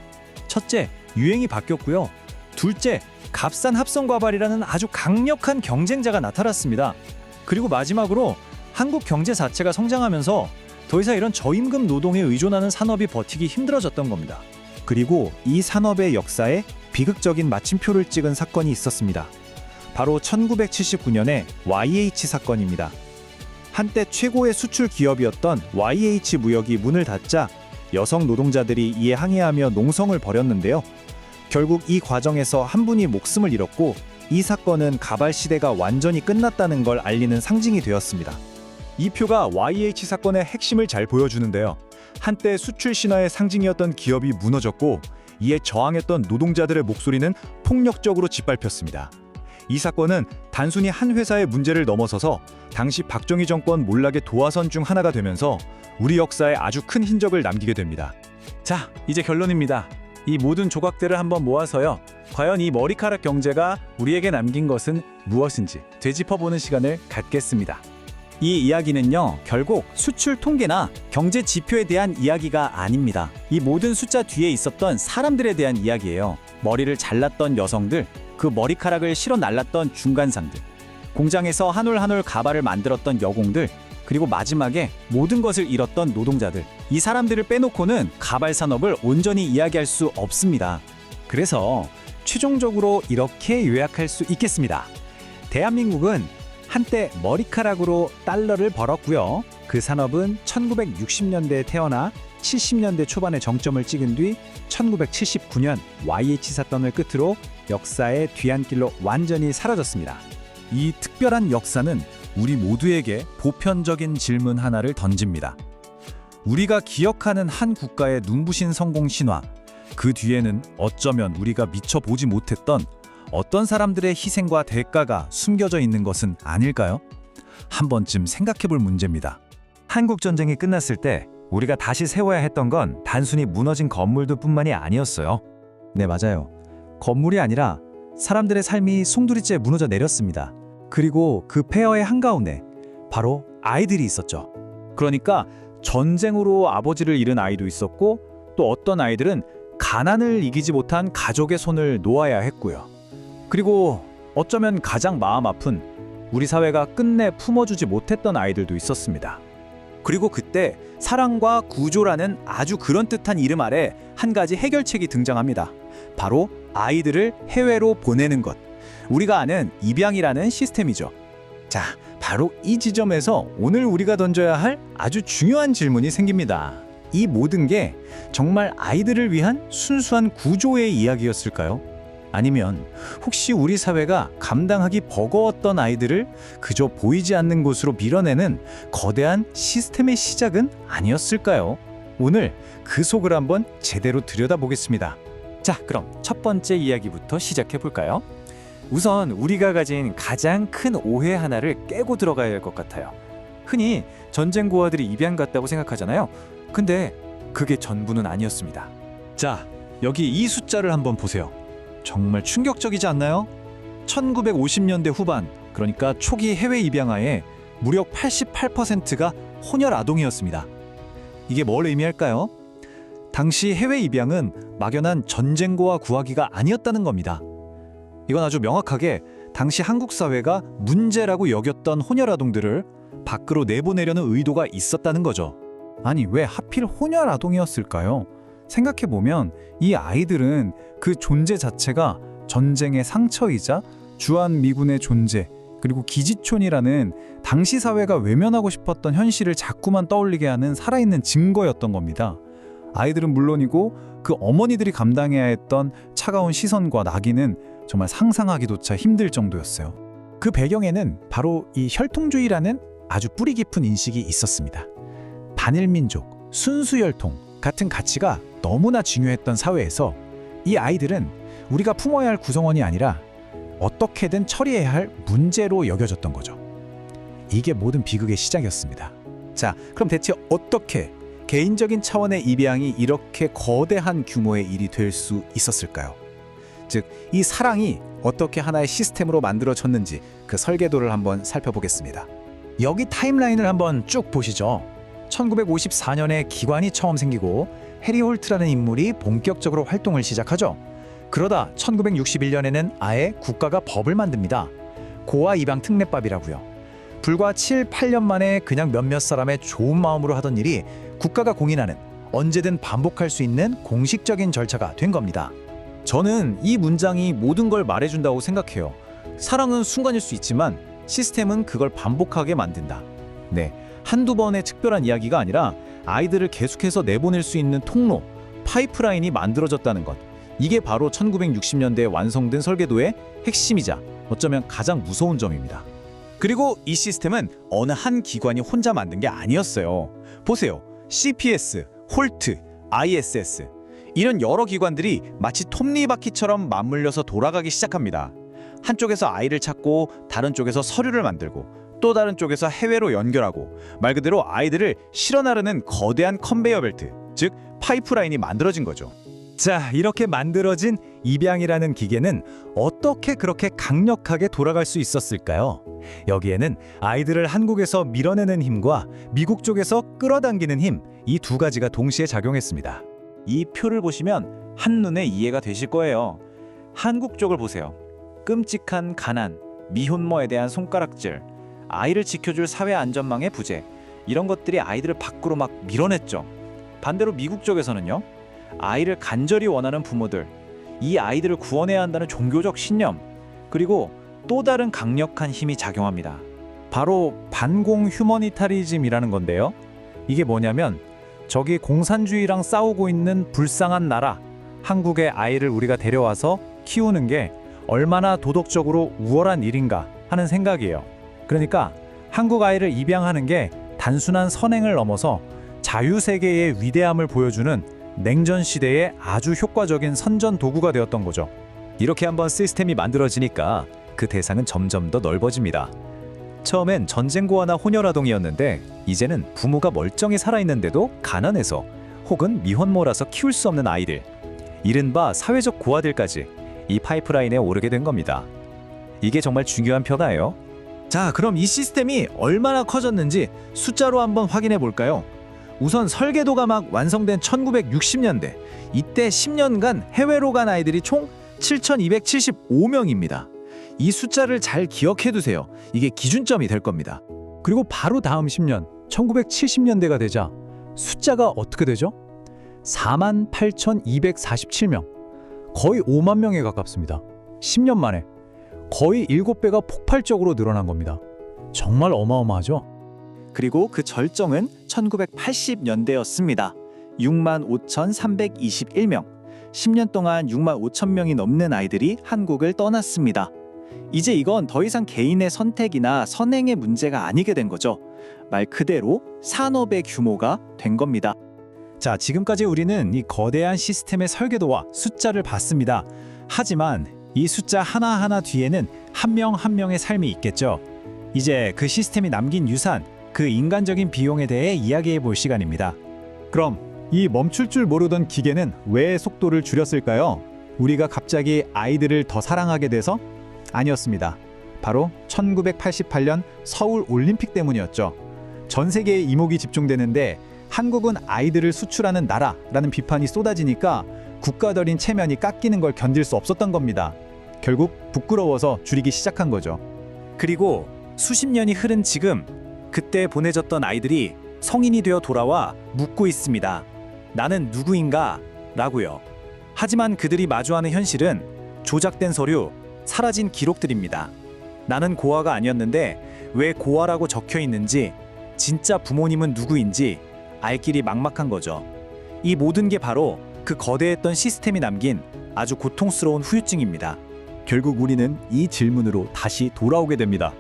첫째, 유행이 바뀌었고요. 둘째, 값싼 합성과발이라는 아주 강력한 경쟁자가 나타났습니다. 그리고 마지막으로 한국 경제 자체가 성장하면서 더 이상 이런 저임금 노동에 의존하는 산업이 버티기 힘들어졌던 겁니다. 그리고 이 산업의 역사에 비극적인 마침표를 찍은 사건이 있었습니다. 바로 1979년의 YH 사건입니다. 한때 최고의 수출 기업이었던 YH 무역이 문을 닫자 여성 노동자들이 이에 항의하며 농성을 벌였는데요. 결국 이 과정에서 한 분이 목숨을 잃었고 이 사건은 가발 시대가 완전히 끝났다는 걸 알리는 상징이 되었습니다. 이 표가 YH 사건의 핵심을 잘 보여주는데요. 한때 수출 신화의 상징이었던 기업이 무너졌고 이에 저항했던 노동자들의 목소리는 폭력적으로 짓밟혔습니다. 이 사건은 단순히 한 회사의 문제를 넘어서서 당시 박정희 정권 몰락의 도화선 중 하나가 되면서 우리 역사에 아주 큰 힌적을 남기게 됩니다. 자, 이제 결론입니다. 이 모든 조각들을 한번 모아서요. 과연 이 머리카락 경제가 우리에게 남긴 것은 무엇인지 되짚어보는 시간을 갖겠습니다. 이 이야기는요, 결국 수출 통계나 경제 지표에 대한 이야기가 아닙니다. 이 모든 숫자 뒤에 있었던 사람들에 대한 이야기예요. 머리를 잘랐던 여성들, 그 머리카락을 실어 날랐던 중간상들, 공장에서 한 올 한 올 가발을 만들었던 여공들, 그리고 마지막에 모든 것을 잃었던 노동자들. 이 사람들을 빼놓고는 가발 산업을 온전히 이야기할 수 없습니다. 그래서 최종적으로 이렇게 요약할 수 있겠습니다. 대한민국은 한때 머리카락으로 달러를 벌었고요. 그 산업은 1960년대에 태어나 70년대 초반에 정점을 찍은 뒤 1979년 YH 사건을 끝으로 역사의 뒤안길로 완전히 사라졌습니다. 이 특별한 역사는 우리 모두에게 보편적인 질문 하나를 던집니다. 우리가 기억하는 한 국가의 눈부신 성공 신화, 그 뒤에는 어쩌면 우리가 미처 보지 못했던 어떤 사람들의 희생과 대가가 숨겨져 있는 것은 아닐까요? 한 번쯤 생각해볼 문제입니다. 한국 전쟁이 끝났을 때 우리가 다시 세워야 했던 건 단순히 무너진 건물들 뿐만이 아니었어요. 네, 맞아요. 건물이 아니라 사람들의 삶이 송두리째 무너져 내렸습니다. 그리고 그 폐허의 한가운데 바로 아이들이 있었죠. 그러니까 전쟁으로 아버지를 잃은 아이도 있었고, 또 어떤 아이들은 가난을 이기지 못한 가족의 손을 놓아야 했고요. 그리고 어쩌면 가장 마음 아픈 우리 사회가 끝내 품어주지 못했던 아이들도 있었습니다. 그리고 그때 사랑과 구조라는 아주 그런뜻한 이름 아래 한 가지 해결책이 등장합니다. 바로 아이들을 해외로 보내는 것. 우리가 아는 입양이라는 시스템이죠. 자, 바로 이 지점에서 오늘 우리가 던져야 할 아주 중요한 질문이 생깁니다. 이 모든 게 정말 아이들을 위한 순수한 구조의 이야기였을까요? 아니면 혹시 우리 사회가 감당하기 버거웠던 아이들을 그저 보이지 않는 곳으로 밀어내는 거대한 시스템의 시작은 아니었을까요? 오늘 그 속을 한번 제대로 들여다보겠습니다. 자, 그럼 첫 번째 이야기부터 시작해 볼까요? 우선 우리가 가진 가장 큰 오해 하나를 깨고 들어가야 할 것 같아요. 흔히 전쟁 고아들이 입양 갔다고 생각하잖아요. 근데 그게 전부는 아니었습니다. 자, 여기 이 숫자를 한번 보세요. 정말 충격적이지 않나요? 1950년대 후반, 그러니까 초기 해외 입양아의 무려 88%가 혼혈 아동이었습니다. 이게 뭘 의미할까요? 당시 해외 입양은 막연한 전쟁고아 구하기가 아니었다는 겁니다. 이건 아주 명확하게 당시 한국 사회가 문제라고 여겼던 혼혈 아동들을 밖으로 내보내려는 의도가 있었다는 거죠. 아니, 왜 하필 혼혈 아동이었을까요? 생각해보면 이 아이들은 그 존재 자체가 전쟁의 상처이자 주한미군의 존재, 그리고 기지촌이라는 당시 사회가 외면하고 싶었던 현실을 자꾸만 떠올리게 하는 살아있는 증거였던 겁니다. 아이들은 물론이고 그 어머니들이 감당해야 했던 차가운 시선과 낙인은 정말 상상하기조차 힘들 정도였어요. 그 배경에는 바로 이 혈통주의라는 아주 뿌리 깊은 인식이 있었습니다. 반일민족, 순수혈통 같은 가치가 너무나 중요했던 사회에서 이 아이들은 우리가 품어야 할 구성원이 아니라 어떻게든 처리해야 할 문제로 여겨졌던 거죠. 이게 모든 비극의 시작이었습니다. 자, 그럼 대체 어떻게 개인적인 차원의 입양이 이렇게 거대한 규모의 일이 될 수 있었을까요? 즉, 이 사랑이 어떻게 하나의 시스템으로 만들어졌는지 그 설계도를 한번 살펴보겠습니다. 여기 타임라인을 한번 쭉 보시죠. 1954년에 기관이 처음 생기고 해리 홀트라는 인물이 본격적으로 활동을 시작하죠. 그러다 1961년에는 아예 국가가 법을 만듭니다. 고아 입양 특례법이라고요. 불과 7, 8년 만에 그냥 몇몇 사람의 좋은 마음으로 하던 일이 국가가 공인하는 언제든 반복할 수 있는 공식적인 절차가 된 겁니다. 저는 이 문장이 모든 걸 말해준다고 생각해요. 사랑은 순간일 수 있지만 시스템은 그걸 반복하게 만든다. 네, 한두 번의 특별한 이야기가 아니라 아이들을 계속해서 내보낼 수 있는 통로, 파이프라인이 만들어졌다는 것. 이게 바로 1960년대에 완성된 설계도의 핵심이자 어쩌면 가장 무서운 점입니다. 그리고 이 시스템은 어느 한 기관이 혼자 만든 게 아니었어요. 보세요. CPS, 홀트, ISS 이런 여러 기관들이 마치 톱니바퀴처럼 맞물려서 돌아가기 시작합니다. 한쪽에서 아이를 찾고 다른 쪽에서 서류를 만들고 또 다른 쪽에서 해외로 연결하고 말 그대로 아이들을 실어 나르는 거대한 컨베이어 벨트, 즉 파이프라인이 만들어진 거죠. 자, 이렇게 만들어진 입양이라는 기계는 어떻게 그렇게 강력하게 돌아갈 수 있었을까요? 여기에는 아이들을 한국에서 밀어내는 힘과 미국 쪽에서 끌어당기는 힘, 이 두 가지가 동시에 작용했습니다. 이 표를 보시면 한눈에 이해가 되실 거예요. 한국 쪽을 보세요. 끔찍한 가난, 미혼모에 대한 손가락질, 아이를 지켜줄 사회 안전망의 부재, 이런 것들이 아이들을 밖으로 막 밀어냈죠. 반대로 미국 쪽에서는요. 아이를 간절히 원하는 부모들, 이 아이들을 구원해야 한다는 종교적 신념, 그리고 또 다른 강력한 힘이 작용합니다. 바로 반공 휴머니타리즘이라는 건데요. 이게 뭐냐면 저기 공산주의랑 싸우고 있는 불쌍한 나라, 한국의 아이를 우리가 데려와서 키우는 게 얼마나 도덕적으로 우월한 일인가 하는 생각이에요. 그러니까 한국 아이를 입양하는 게 단순한 선행을 넘어서 자유세계의 위대함을 보여주는 냉전 시대의 아주 효과적인 선전 도구가 되었던 거죠. 이렇게 한번 시스템이 만들어지니까 그 대상은 점점 더 넓어집니다. 처음엔 전쟁고아나 혼혈아동이었는데 이제는 부모가 멀쩡히 살아있는데도 가난해서 혹은 미혼모라서 키울 수 없는 아이들, 이른바 사회적 고아들까지 이 파이프라인에 오르게 된 겁니다. 이게 정말 중요한 변화예요. 자, 그럼 이 시스템이 얼마나 커졌는지 숫자로 한번 확인해 볼까요? 우선 설계도가 막 완성된 1960년대, 이때 10년간 해외로 간 아이들이 총 7,275명입니다. 이 숫자를 잘 기억해 두세요. 이게 기준점이 될 겁니다. 그리고 바로 다음 10년, 1970년대가 되자 숫자가 어떻게 되죠? 48,247명, 거의 5만 명에 가깝습니다. 10년 만에 거의 7배가 폭발적으로 늘어난 겁니다. 정말 어마어마하죠? 그리고 그 절정은 1980년대였습니다. 65,321명. 10년 동안 65,000명이 넘는 아이들이 한국을 떠났습니다. 이제 이건 더 이상 개인의 선택이나 선행의 문제가 아니게 된 거죠. 말 그대로 산업의 규모가 된 겁니다. 자, 지금까지 우리는 이 거대한 시스템의 설계도와 숫자를 봤습니다. 하지만 이 숫자 하나하나 뒤에는 한 명 한 명의 삶이 있겠죠. 이제 그 시스템이 남긴 유산, 그 인간적인 비용에 대해 이야기해 볼 시간입니다. 그럼 이 멈출 줄 모르던 기계는 왜 속도를 줄였을까요? 우리가 갑자기 아이들을 더 사랑하게 돼서? 아니었습니다. 바로 1988년 서울 올림픽 때문이었죠. 전 세계의 이목이 집중되는데 한국은 아이들을 수출하는 나라라는 비판이 쏟아지니까 국가들인 체면이 깎이는 걸 견딜 수 없었던 겁니다. 결국 부끄러워서 줄이기 시작한 거죠. 그리고 수십 년이 흐른 지금, 그때 보내졌던 아이들이 성인이 되어 돌아와 묻고 있습니다. 나는 누구인가? 라고요. 하지만 그들이 마주하는 현실은 조작된 서류, 사라진 기록들입니다. 나는 고아가 아니었는데 왜 고아라고 적혀 있는지, 진짜 부모님은 누구인지 알 길이 막막한 거죠. 이 모든 게 바로 그 거대했던 시스템이 남긴 아주 고통스러운 후유증입니다. 결국 우리는 이 질문으로 다시 돌아오게 됩니다.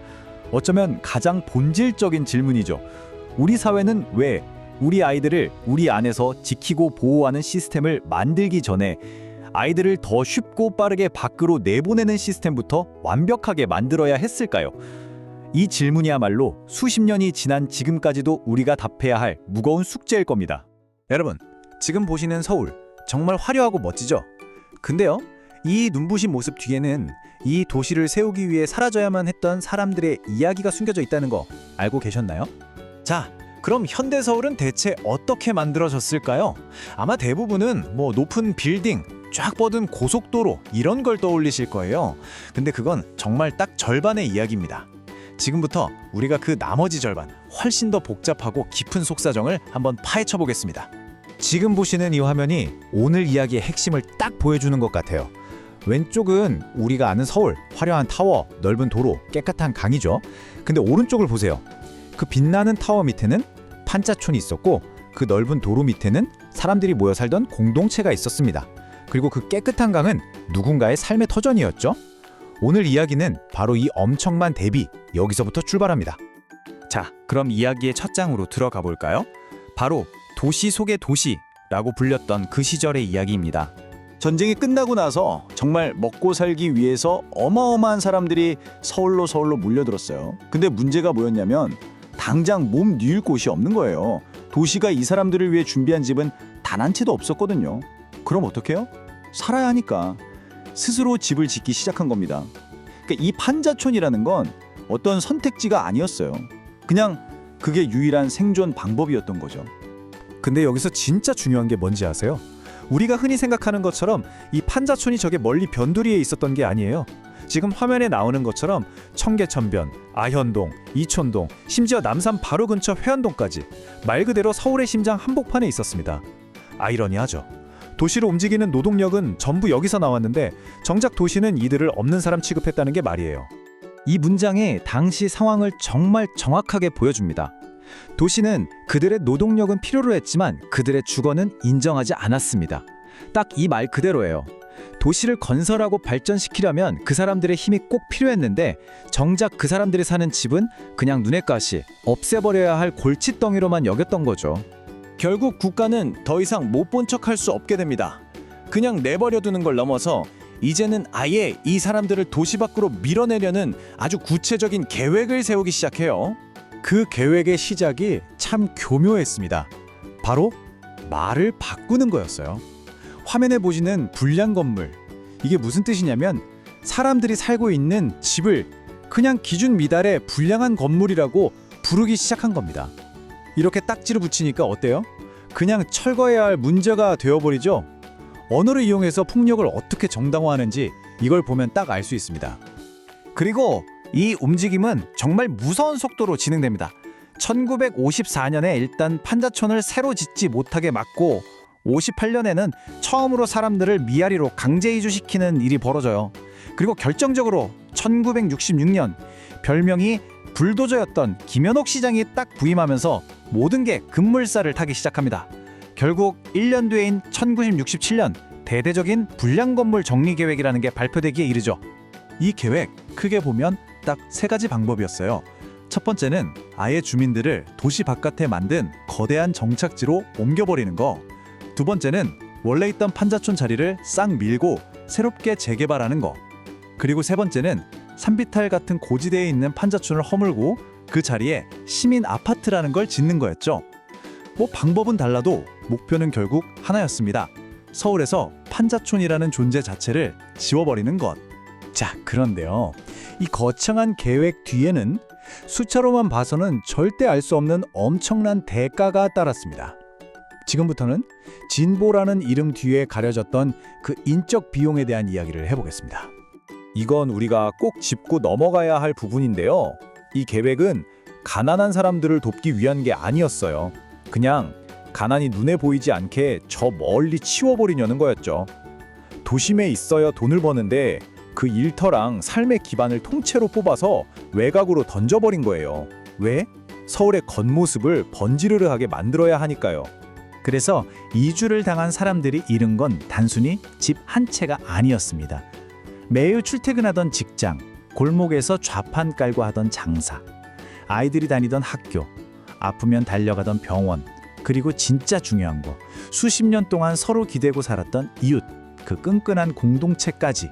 어쩌면 가장 본질적인 질문이죠. 우리 사회는 왜 우리 아이들을 우리 안에서 지키고 보호하는 시스템을 만들기 전에 아이들을 더 쉽고 빠르게 밖으로 내보내는 시스템부터 완벽하게 만들어야 했을까요? 이 질문이야말로 수십 년이 지난 지금까지도 우리가 답해야 할 무거운 숙제일 겁니다. 여러분, 지금 보시는 서울 정말 화려하고 멋지죠? 근데요, 이 눈부신 모습 뒤에는 이 도시를 세우기 위해 사라져야만 했던 사람들의 이야기가 숨겨져 있다는 거 알고 계셨나요? 자, 그럼 현대 서울은 대체 어떻게 만들어졌을까요? 아마 대부분은 높은 빌딩, 쫙 뻗은 고속도로 이런 걸 떠올리실 거예요. 근데 그건 정말 딱 절반의 이야기입니다. 지금부터 우리가 그 나머지 절반, 훨씬 더 복잡하고 깊은 속사정을 한번 파헤쳐 보겠습니다. 지금 보시는 이 화면이 오늘 이야기의 핵심을 딱 보여주는 것 같아요. 왼쪽은 우리가 아는 서울, 화려한 타워, 넓은 도로, 깨끗한 강이죠. 근데 오른쪽을 보세요. 그 빛나는 타워 밑에는 판자촌이 있었고 그 넓은 도로 밑에는 사람들이 모여 살던 공동체가 있었습니다. 그리고 그 깨끗한 강은 누군가의 삶의 터전이었죠. 오늘 이야기는 바로 이 엄청난 대비, 여기서부터 출발합니다. 자, 그럼 이야기의 첫 장으로 들어가 볼까요? 바로 도시 속의 도시라고 불렸던 그 시절의 이야기입니다. 전쟁이 끝나고 나서 정말 먹고 살기 위해서 어마어마한 사람들이 서울로 몰려들었어요. 근데 문제가 뭐였냐면 당장 몸 뉘을 곳이 없는 거예요. 도시가 이 사람들을 위해 준비한 집은 단 한 채도 없었거든요. 그럼 어떡해요? 살아야 하니까 스스로 집을 짓기 시작한 겁니다. 그러니까 이 판자촌이라는 건 어떤 선택지가 아니었어요. 그냥 그게 유일한 생존 방법이었던 거죠. 근데 여기서 진짜 중요한 게 뭔지 아세요? 우리가 흔히 생각하는 것처럼 이 판자촌이 저게 멀리 변두리에 있었던 게 아니에요. 지금 화면에 나오는 것처럼 청계천변, 아현동, 이촌동, 심지어 남산 바로 근처 회원동까지 말 그대로 서울의 심장 한복판에 있었습니다. 아이러니하죠. 도시로 움직이는 노동력은 전부 여기서 나왔는데 정작 도시는 이들을 없는 사람 취급했다는 게 말이에요. 이 문장이 당시 상황을 정말 정확하게 보여줍니다. 도시는 그들의 노동력은 필요로 했지만 그들의 주거는 인정하지 않았습니다. 딱 이 말 그대로예요. 도시를 건설하고 발전시키려면 그 사람들의 힘이 꼭 필요했는데 정작 그 사람들이 사는 집은 그냥 눈엣 가시, 없애버려야 할 골칫덩이로만 여겼던 거죠. 결국 국가는 더 이상 못 본 척할 수 없게 됩니다. 그냥 내버려두는 걸 넘어서 이제는 아예 이 사람들을 도시 밖으로 밀어내려는 아주 구체적인 계획을 세우기 시작해요. 그 계획의 시작이 참 교묘했습니다. 바로 말을 바꾸는 거였어요. 화면에 보시는 불량 건물, 이게 무슨 뜻이냐면 사람들이 살고 있는 집을 그냥 기준 미달의 불량한 건물이라고 부르기 시작한 겁니다. 이렇게 딱지를 붙이니까 어때요? 그냥 철거해야 할 문제가 되어버리죠. 언어를 이용해서 폭력을 어떻게 정당화하는지 이걸 보면 딱 알 수 있습니다. 그리고 이 움직임은 정말 무서운 속도로 진행됩니다. 1954년에 일단 판자촌을 새로 짓지 못하게 막고 58년에는 처음으로 사람들을 미아리로 강제 이주시키는 일이 벌어져요. 그리고 결정적으로 1966년 별명이 불도저였던 김현옥 시장이 딱 부임하면서 모든 게 급물살을 타기 시작합니다. 결국 1년 뒤인 1967년 대대적인 불량건물 정리계획이라는 게 발표되기에 이르죠. 이 계획 크게 보면 딱 세 가지 방법이었어요. 첫 번째는 아예 주민들을 도시 바깥에 만든 거대한 정착지로 옮겨버리는 거. 두 번째는 원래 있던 판자촌 자리를 싹 밀고 새롭게 재개발하는 거. 그리고 세 번째는 산비탈 같은 고지대에 있는 판자촌을 허물고 그 자리에 시민 아파트라는 걸 짓는 거였죠. 방법은 달라도 목표는 결국 하나였습니다. 서울에서 판자촌이라는 존재 자체를 지워버리는 것. 자, 그런데요. 이 거창한 계획 뒤에는 숫자로만 봐서는 절대 알 수 없는 엄청난 대가가 따랐습니다. 지금부터는 진보라는 이름 뒤에 가려졌던 그 인적 비용에 대한 이야기를 해보겠습니다. 이건 우리가 꼭 짚고 넘어가야 할 부분인데요. 이 계획은 가난한 사람들을 돕기 위한 게 아니었어요. 그냥 가난이 눈에 보이지 않게 저 멀리 치워버리려는 거였죠. 도심에 있어야 돈을 버는데 그 일터랑 삶의 기반을 통째로 뽑아서 외곽으로 던져버린 거예요. 왜? 서울의 겉모습을 번지르르하게 만들어야 하니까요. 그래서 이주를 당한 사람들이 잃은 건 단순히 집 한 채가 아니었습니다. 매일 출퇴근하던 직장, 골목에서 좌판 깔고 하던 장사, 아이들이 다니던 학교, 아프면 달려가던 병원, 그리고 진짜 중요한 거, 수십 년 동안 서로 기대고 살았던 이웃, 그 끈끈한 공동체까지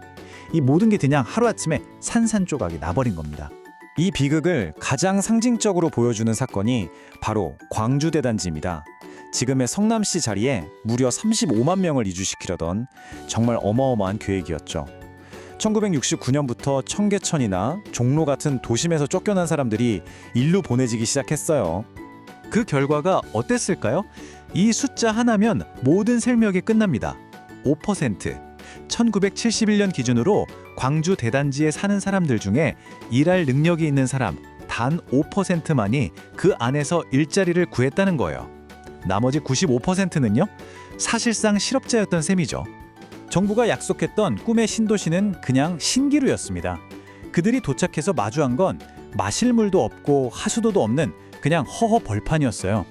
이 모든 게 그냥 하루아침에 산산조각이 나버린 겁니다. 이 비극을 가장 상징적으로 보여주는 사건이 바로 광주대단지입니다. 지금의 성남시 자리에 무려 35만 명을 이주시키려던 정말 어마어마한 계획이었죠. 1969년부터 청계천이나 종로 같은 도심에서 쫓겨난 사람들이 일로 보내지기 시작했어요. 그 결과가 어땠을까요? 이 숫자 하나면 모든 생명이 끝납니다. 5%. 1971년 기준으로 광주 대단지에 사는 사람들 중에 일할 능력이 있는 사람 단 5%만이 그 안에서 일자리를 구했다는 거예요. 나머지 95%는요? 사실상 실업자였던 셈이죠. 정부가 약속했던 꿈의 신도시는 그냥 신기루였습니다. 그들이 도착해서 마주한 건 마실 물도 없고 하수도도 없는 그냥 허허 벌판이었어요.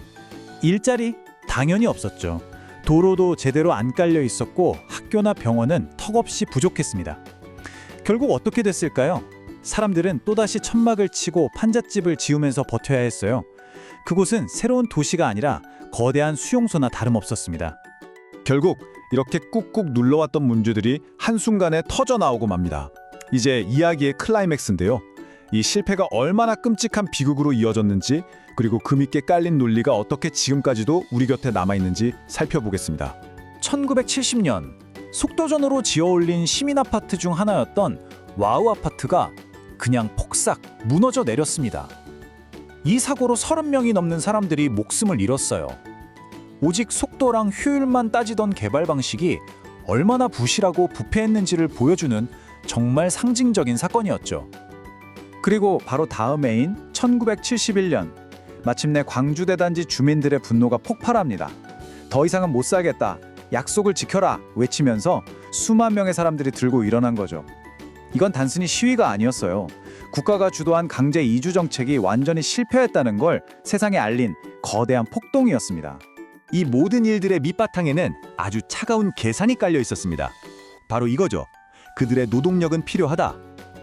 일자리? 당연히 없었죠. 도로도 제대로 안 깔려 있었고 학교나 병원은 턱없이 부족했습니다. 결국 어떻게 됐을까요? 사람들은 또다시 천막을 치고 판잣집을 지으면서 버텨야 했어요. 그곳은 새로운 도시가 아니라 거대한 수용소나 다름없었습니다. 결국 이렇게 꾹꾹 눌러왔던 문제들이 한순간에 터져 나오고 맙니다. 이제 이야기의 클라이맥스인데요. 이 실패가 얼마나 끔찍한 비극으로 이어졌는지, 그리고 그 밑에 깔린 논리가 어떻게 지금까지도 우리 곁에 남아있는지 살펴보겠습니다. 1970년 속도전으로 지어올린 시민 아파트 중 하나였던 와우 아파트가 그냥 폭삭 무너져 내렸습니다. 이 사고로 30명이 넘는 사람들이 목숨을 잃었어요. 오직 속도랑 효율만 따지던 개발 방식이 얼마나 부실하고 부패했는지를 보여주는 정말 상징적인 사건이었죠. 그리고 바로 다음 해인 1971년 마침내 광주대단지 주민들의 분노가 폭발합니다. 더 이상은 못 살겠다, 약속을 지켜라 외치면서 수만 명의 사람들이 들고 일어난 거죠. 이건 단순히 시위가 아니었어요. 국가가 주도한 강제 이주 정책이 완전히 실패했다는 걸 세상에 알린 거대한 폭동이었습니다. 이 모든 일들의 밑바탕에는 아주 차가운 계산이 깔려 있었습니다. 바로 이거죠. 그들의 노동력은 필요하다.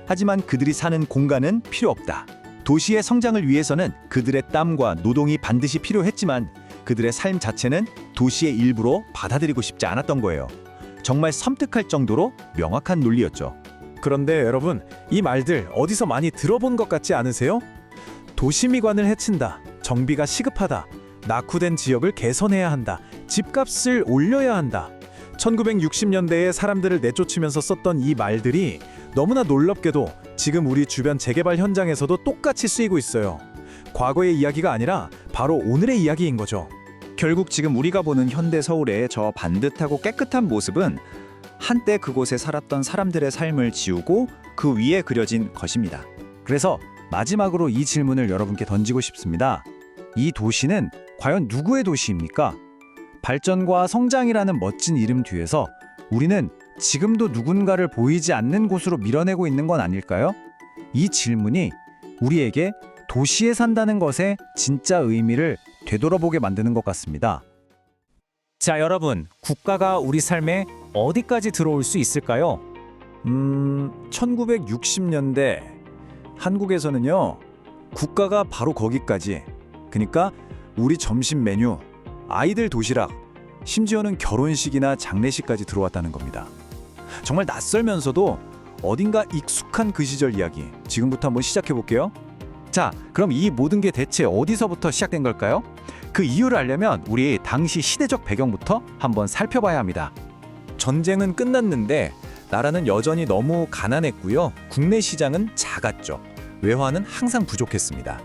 하지만 그들이 사는 공간은 필요 없다. 도시의 성장을 위해서는 그들의 땀과 노동이 반드시 필요했지만 그들의 삶 자체는 도시의 일부로 받아들이고 싶지 않았던 거예요. 정말 섬뜩할 정도로 명확한 논리였죠. 그런데 여러분, 이 말들 어디서 많이 들어본 것 같지 않으세요? 도시미관을 해친다, 정비가 시급하다, 낙후된 지역을 개선해야 한다, 집값을 올려야 한다. 1960년대에 사람들을 내쫓으면서 썼던 이 말들이 너무나 놀랍게도 지금 우리 주변 재개발 현장에서도 똑같이 쓰이고 있어요. 과거의 이야기가 아니라 바로 오늘의 이야기인 거죠. 결국 지금 우리가 보는 현대 서울의 저 반듯하고 깨끗한 모습은 한때 그곳에 살았던 사람들의 삶을 지우고 그 위에 그려진 것입니다. 그래서 마지막으로 이 질문을 여러분께 던지고 싶습니다. 이 도시는 과연 누구의 도시입니까? 발전과 성장이라는 멋진 이름 뒤에서 우리는 지금도 누군가를 보이지 않는 곳으로 밀어내고 있는 건 아닐까요? 이 질문이 우리에게 도시에 산다는 것의 진짜 의미를 되돌아보게 만드는 것 같습니다. 자, 여러분, 국가가 우리 삶에 어디까지 들어올 수 있을까요? 1960년대 한국에서는요, 국가가 바로 거기까지, 그러니까 우리 점심 메뉴, 아이들 도시락, 심지어는 결혼식이나 장례식까지 들어왔다는 겁니다. 정말 낯설면서도 어딘가 익숙한 그 시절 이야기, 지금부터 한번 시작해 볼게요. 자, 그럼 이 모든 게 대체 어디서부터 시작된 걸까요? 그 이유를 알려면 우리 당시 시대적 배경부터 한번 살펴봐야 합니다. 전쟁은 끝났는데 나라는 여전히 너무 가난했고요. 국내 시장은 작았죠. 외화는 항상 부족했습니다.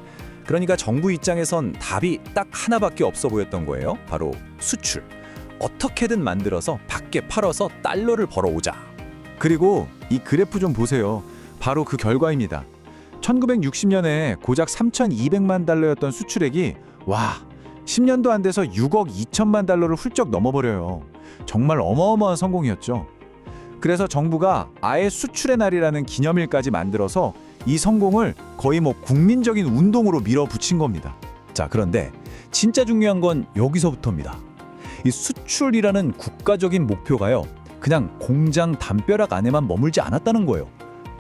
그러니까 정부 입장에선 답이 딱 하나밖에 없어 보였던 거예요. 바로 수출. 어떻게든 만들어서 밖에 팔아서 달러를 벌어오자. 그리고 이 그래프 좀 보세요. 바로 그 결과입니다. 1960년에 고작 3,200만 달러였던 수출액이 10년도 안 돼서 6억 2천만 달러를 훌쩍 넘어버려요. 정말 어마어마한 성공이었죠. 그래서 정부가 아예 수출의 날이라는 기념일까지 만들어서 이 성공을 거의 국민적인 운동으로 밀어붙인 겁니다. 자, 그런데 진짜 중요한 건 여기서부터입니다. 이 수출이라는 국가적인 목표가요, 그냥 공장 담벼락 안에만 머물지 않았다는 거예요.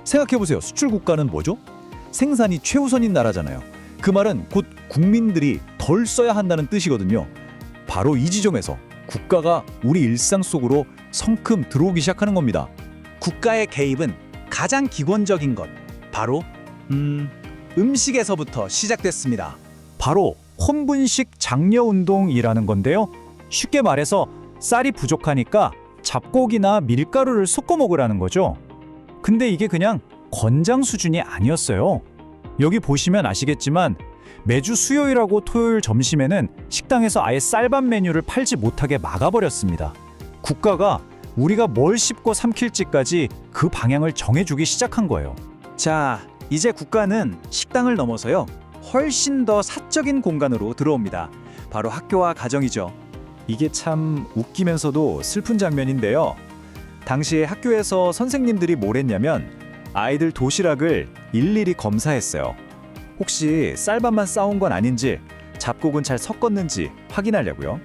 생각해보세요. 수출 국가는 뭐죠? 생산이 최우선인 나라잖아요. 그 말은 곧 국민들이 덜 써야 한다는 뜻이거든요. 바로 이 지점에서 국가가 우리 일상 속으로 성큼 들어오기 시작하는 겁니다. 국가의 개입은 가장 기본적인 것, 바로 음식에서부터 시작됐습니다. 바로 혼분식 장려운동이라는 건데요. 쉽게 말해서 쌀이 부족하니까 잡곡이나 밀가루를 섞어 먹으라는 거죠. 근데 이게 그냥 권장 수준이 아니었어요. 여기 보시면 아시겠지만 매주 수요일하고 토요일 점심에는 식당에서 아예 쌀밥 메뉴를 팔지 못하게 막아버렸습니다. 국가가 우리가 뭘 씹고 삼킬지까지 그 방향을 정해주기 시작한 거예요. 자, 이제 국가는 식당을 넘어서요. 훨씬 더 사적인 공간으로 들어옵니다. 바로 학교와 가정이죠. 이게 참 웃기면서도 슬픈 장면인데요. 당시에 학교에서 선생님들이 뭘 했냐면 아이들 도시락을 일일이 검사했어요. 혹시 쌀밥만 싸온 건 아닌지, 잡곡은 잘 섞었는지 확인하려고요.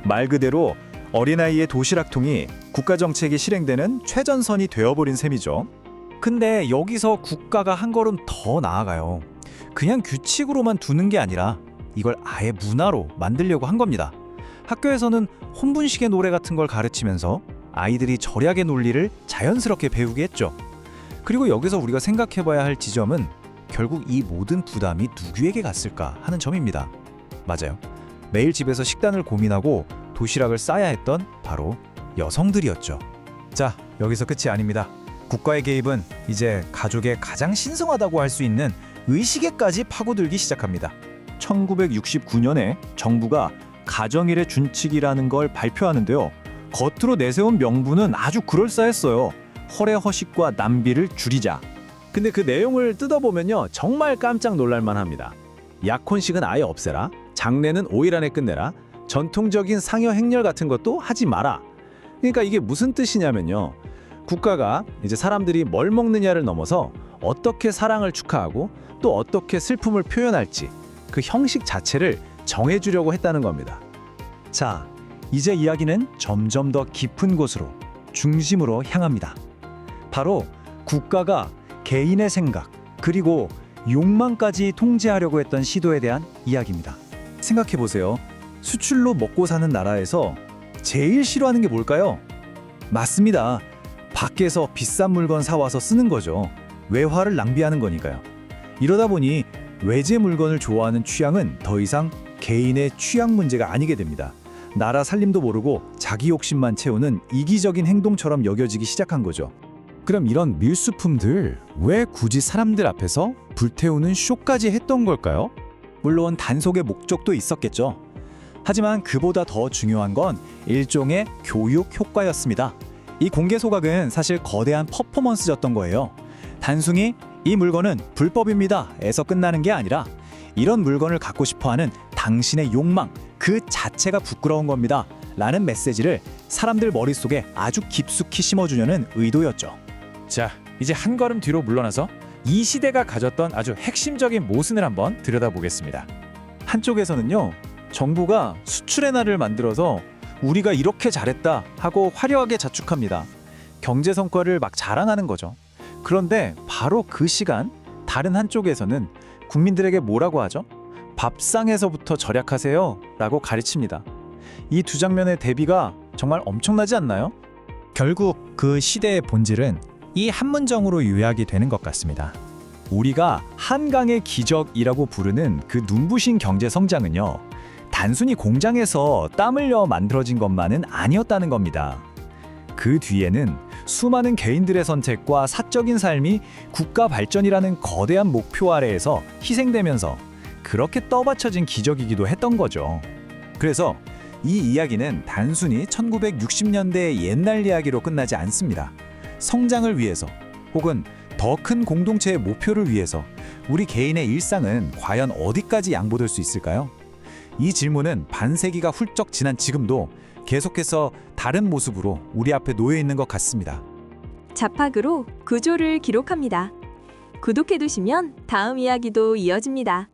말 그대로 어린아이의 도시락통이 국가정책이 실행되는 최전선이 되어버린 셈이죠. 근데 여기서 국가가 한 걸음 더 나아가요. 그냥 규칙으로만 두는 게 아니라 이걸 아예 문화로 만들려고 한 겁니다. 학교에서는 혼분식의 노래 같은 걸 가르치면서 아이들이 절약의 논리를 자연스럽게 배우게 했죠. 그리고 여기서 우리가 생각해봐야 할 지점은 결국 이 모든 부담이 누구에게 갔을까 하는 점입니다. 맞아요. 매일 집에서 식단을 고민하고 도시락을 싸야 했던 바로 여성들이었죠. 자, 여기서 끝이 아닙니다. 국가의 개입은 이제 가족의 가장 신성하다고 할 수 있는 의식에까지 파고들기 시작합니다. 1969년에 정부가 가정일의 준칙이라는 걸 발표하는데요. 겉으로 내세운 명분은 아주 그럴싸했어요. 허례허식과 낭비를 줄이자. 근데 그 내용을 뜯어보면요, 정말 깜짝 놀랄만 합니다. 약혼식은 아예 없애라, 장례는 5일 안에 끝내라, 전통적인 상여 행렬 같은 것도 하지 마라. 그러니까 이게 무슨 뜻이냐면요, 국가가 이제 사람들이 뭘 먹느냐를 넘어서 어떻게 사랑을 축하하고 또 어떻게 슬픔을 표현할지 그 형식 자체를 정해주려고 했다는 겁니다. 자, 이제 이야기는 점점 더 깊은 곳으로, 중심으로 향합니다. 바로 국가가 개인의 생각 그리고 욕망까지 통제하려고 했던 시도에 대한 이야기입니다. 생각해보세요. 수출로 먹고 사는 나라에서 제일 싫어하는 게 뭘까요? 맞습니다. 밖에서 비싼 물건 사와서 쓰는 거죠. 외화를 낭비하는 거니까요. 이러다 보니 외제 물건을 좋아하는 취향은 더 이상 개인의 취향 문제가 아니게 됩니다. 나라 살림도 모르고 자기 욕심만 채우는 이기적인 행동처럼 여겨지기 시작한 거죠. 그럼 이런 밀수품들 왜 굳이 사람들 앞에서 불태우는 쇼까지 했던 걸까요? 물론 단속의 목적도 있었겠죠. 하지만 그보다 더 중요한 건 일종의 교육 효과였습니다. 이 공개 소각은 사실 거대한 퍼포먼스였던 거예요. 단순히 이 물건은 불법입니다 에서 끝나는 게 아니라 이런 물건을 갖고 싶어하는 당신의 욕망 그 자체가 부끄러운 겁니다 라는 메시지를 사람들 머릿속에 아주 깊숙이 심어주려는 의도였죠. 자, 이제 한 걸음 뒤로 물러나서 이 시대가 가졌던 아주 핵심적인 모순을 한번 들여다보겠습니다. 한쪽에서는요, 정부가 수출의 날을 만들어서 우리가 이렇게 잘했다 하고 화려하게 자축합니다. 경제 성과를 막 자랑하는 거죠. 그런데 바로 그 시간 다른 한쪽에서는 국민들에게 뭐라고 하죠? 밥상에서부터 절약하세요 라고 가르칩니다. 이 두 장면의 대비가 정말 엄청나지 않나요? 결국 그 시대의 본질은 이 한 문장으로 요약이 되는 것 같습니다. 우리가 한강의 기적이라고 부르는 그 눈부신 경제 성장은요, 단순히 공장에서 땀 흘려 만들어진 것만은 아니었다는 겁니다. 그 뒤에는 수많은 개인들의 선택과 사적인 삶이 국가 발전이라는 거대한 목표 아래에서 희생되면서 그렇게 떠받쳐진 기적이기도 했던 거죠. 그래서 이 이야기는 단순히 1960년대의 옛날 이야기로 끝나지 않습니다. 성장을 위해서 혹은 더 큰 공동체의 목표를 위해서 우리 개인의 일상은 과연 어디까지 양보될 수 있을까요? 이 질문은 반세기가 훌쩍 지난 지금도 계속해서 다른 모습으로 우리 앞에 놓여 있는 것 같습니다. 자팍으로 구조를 기록합니다. 구독해두시면 다음 이야기도 이어집니다.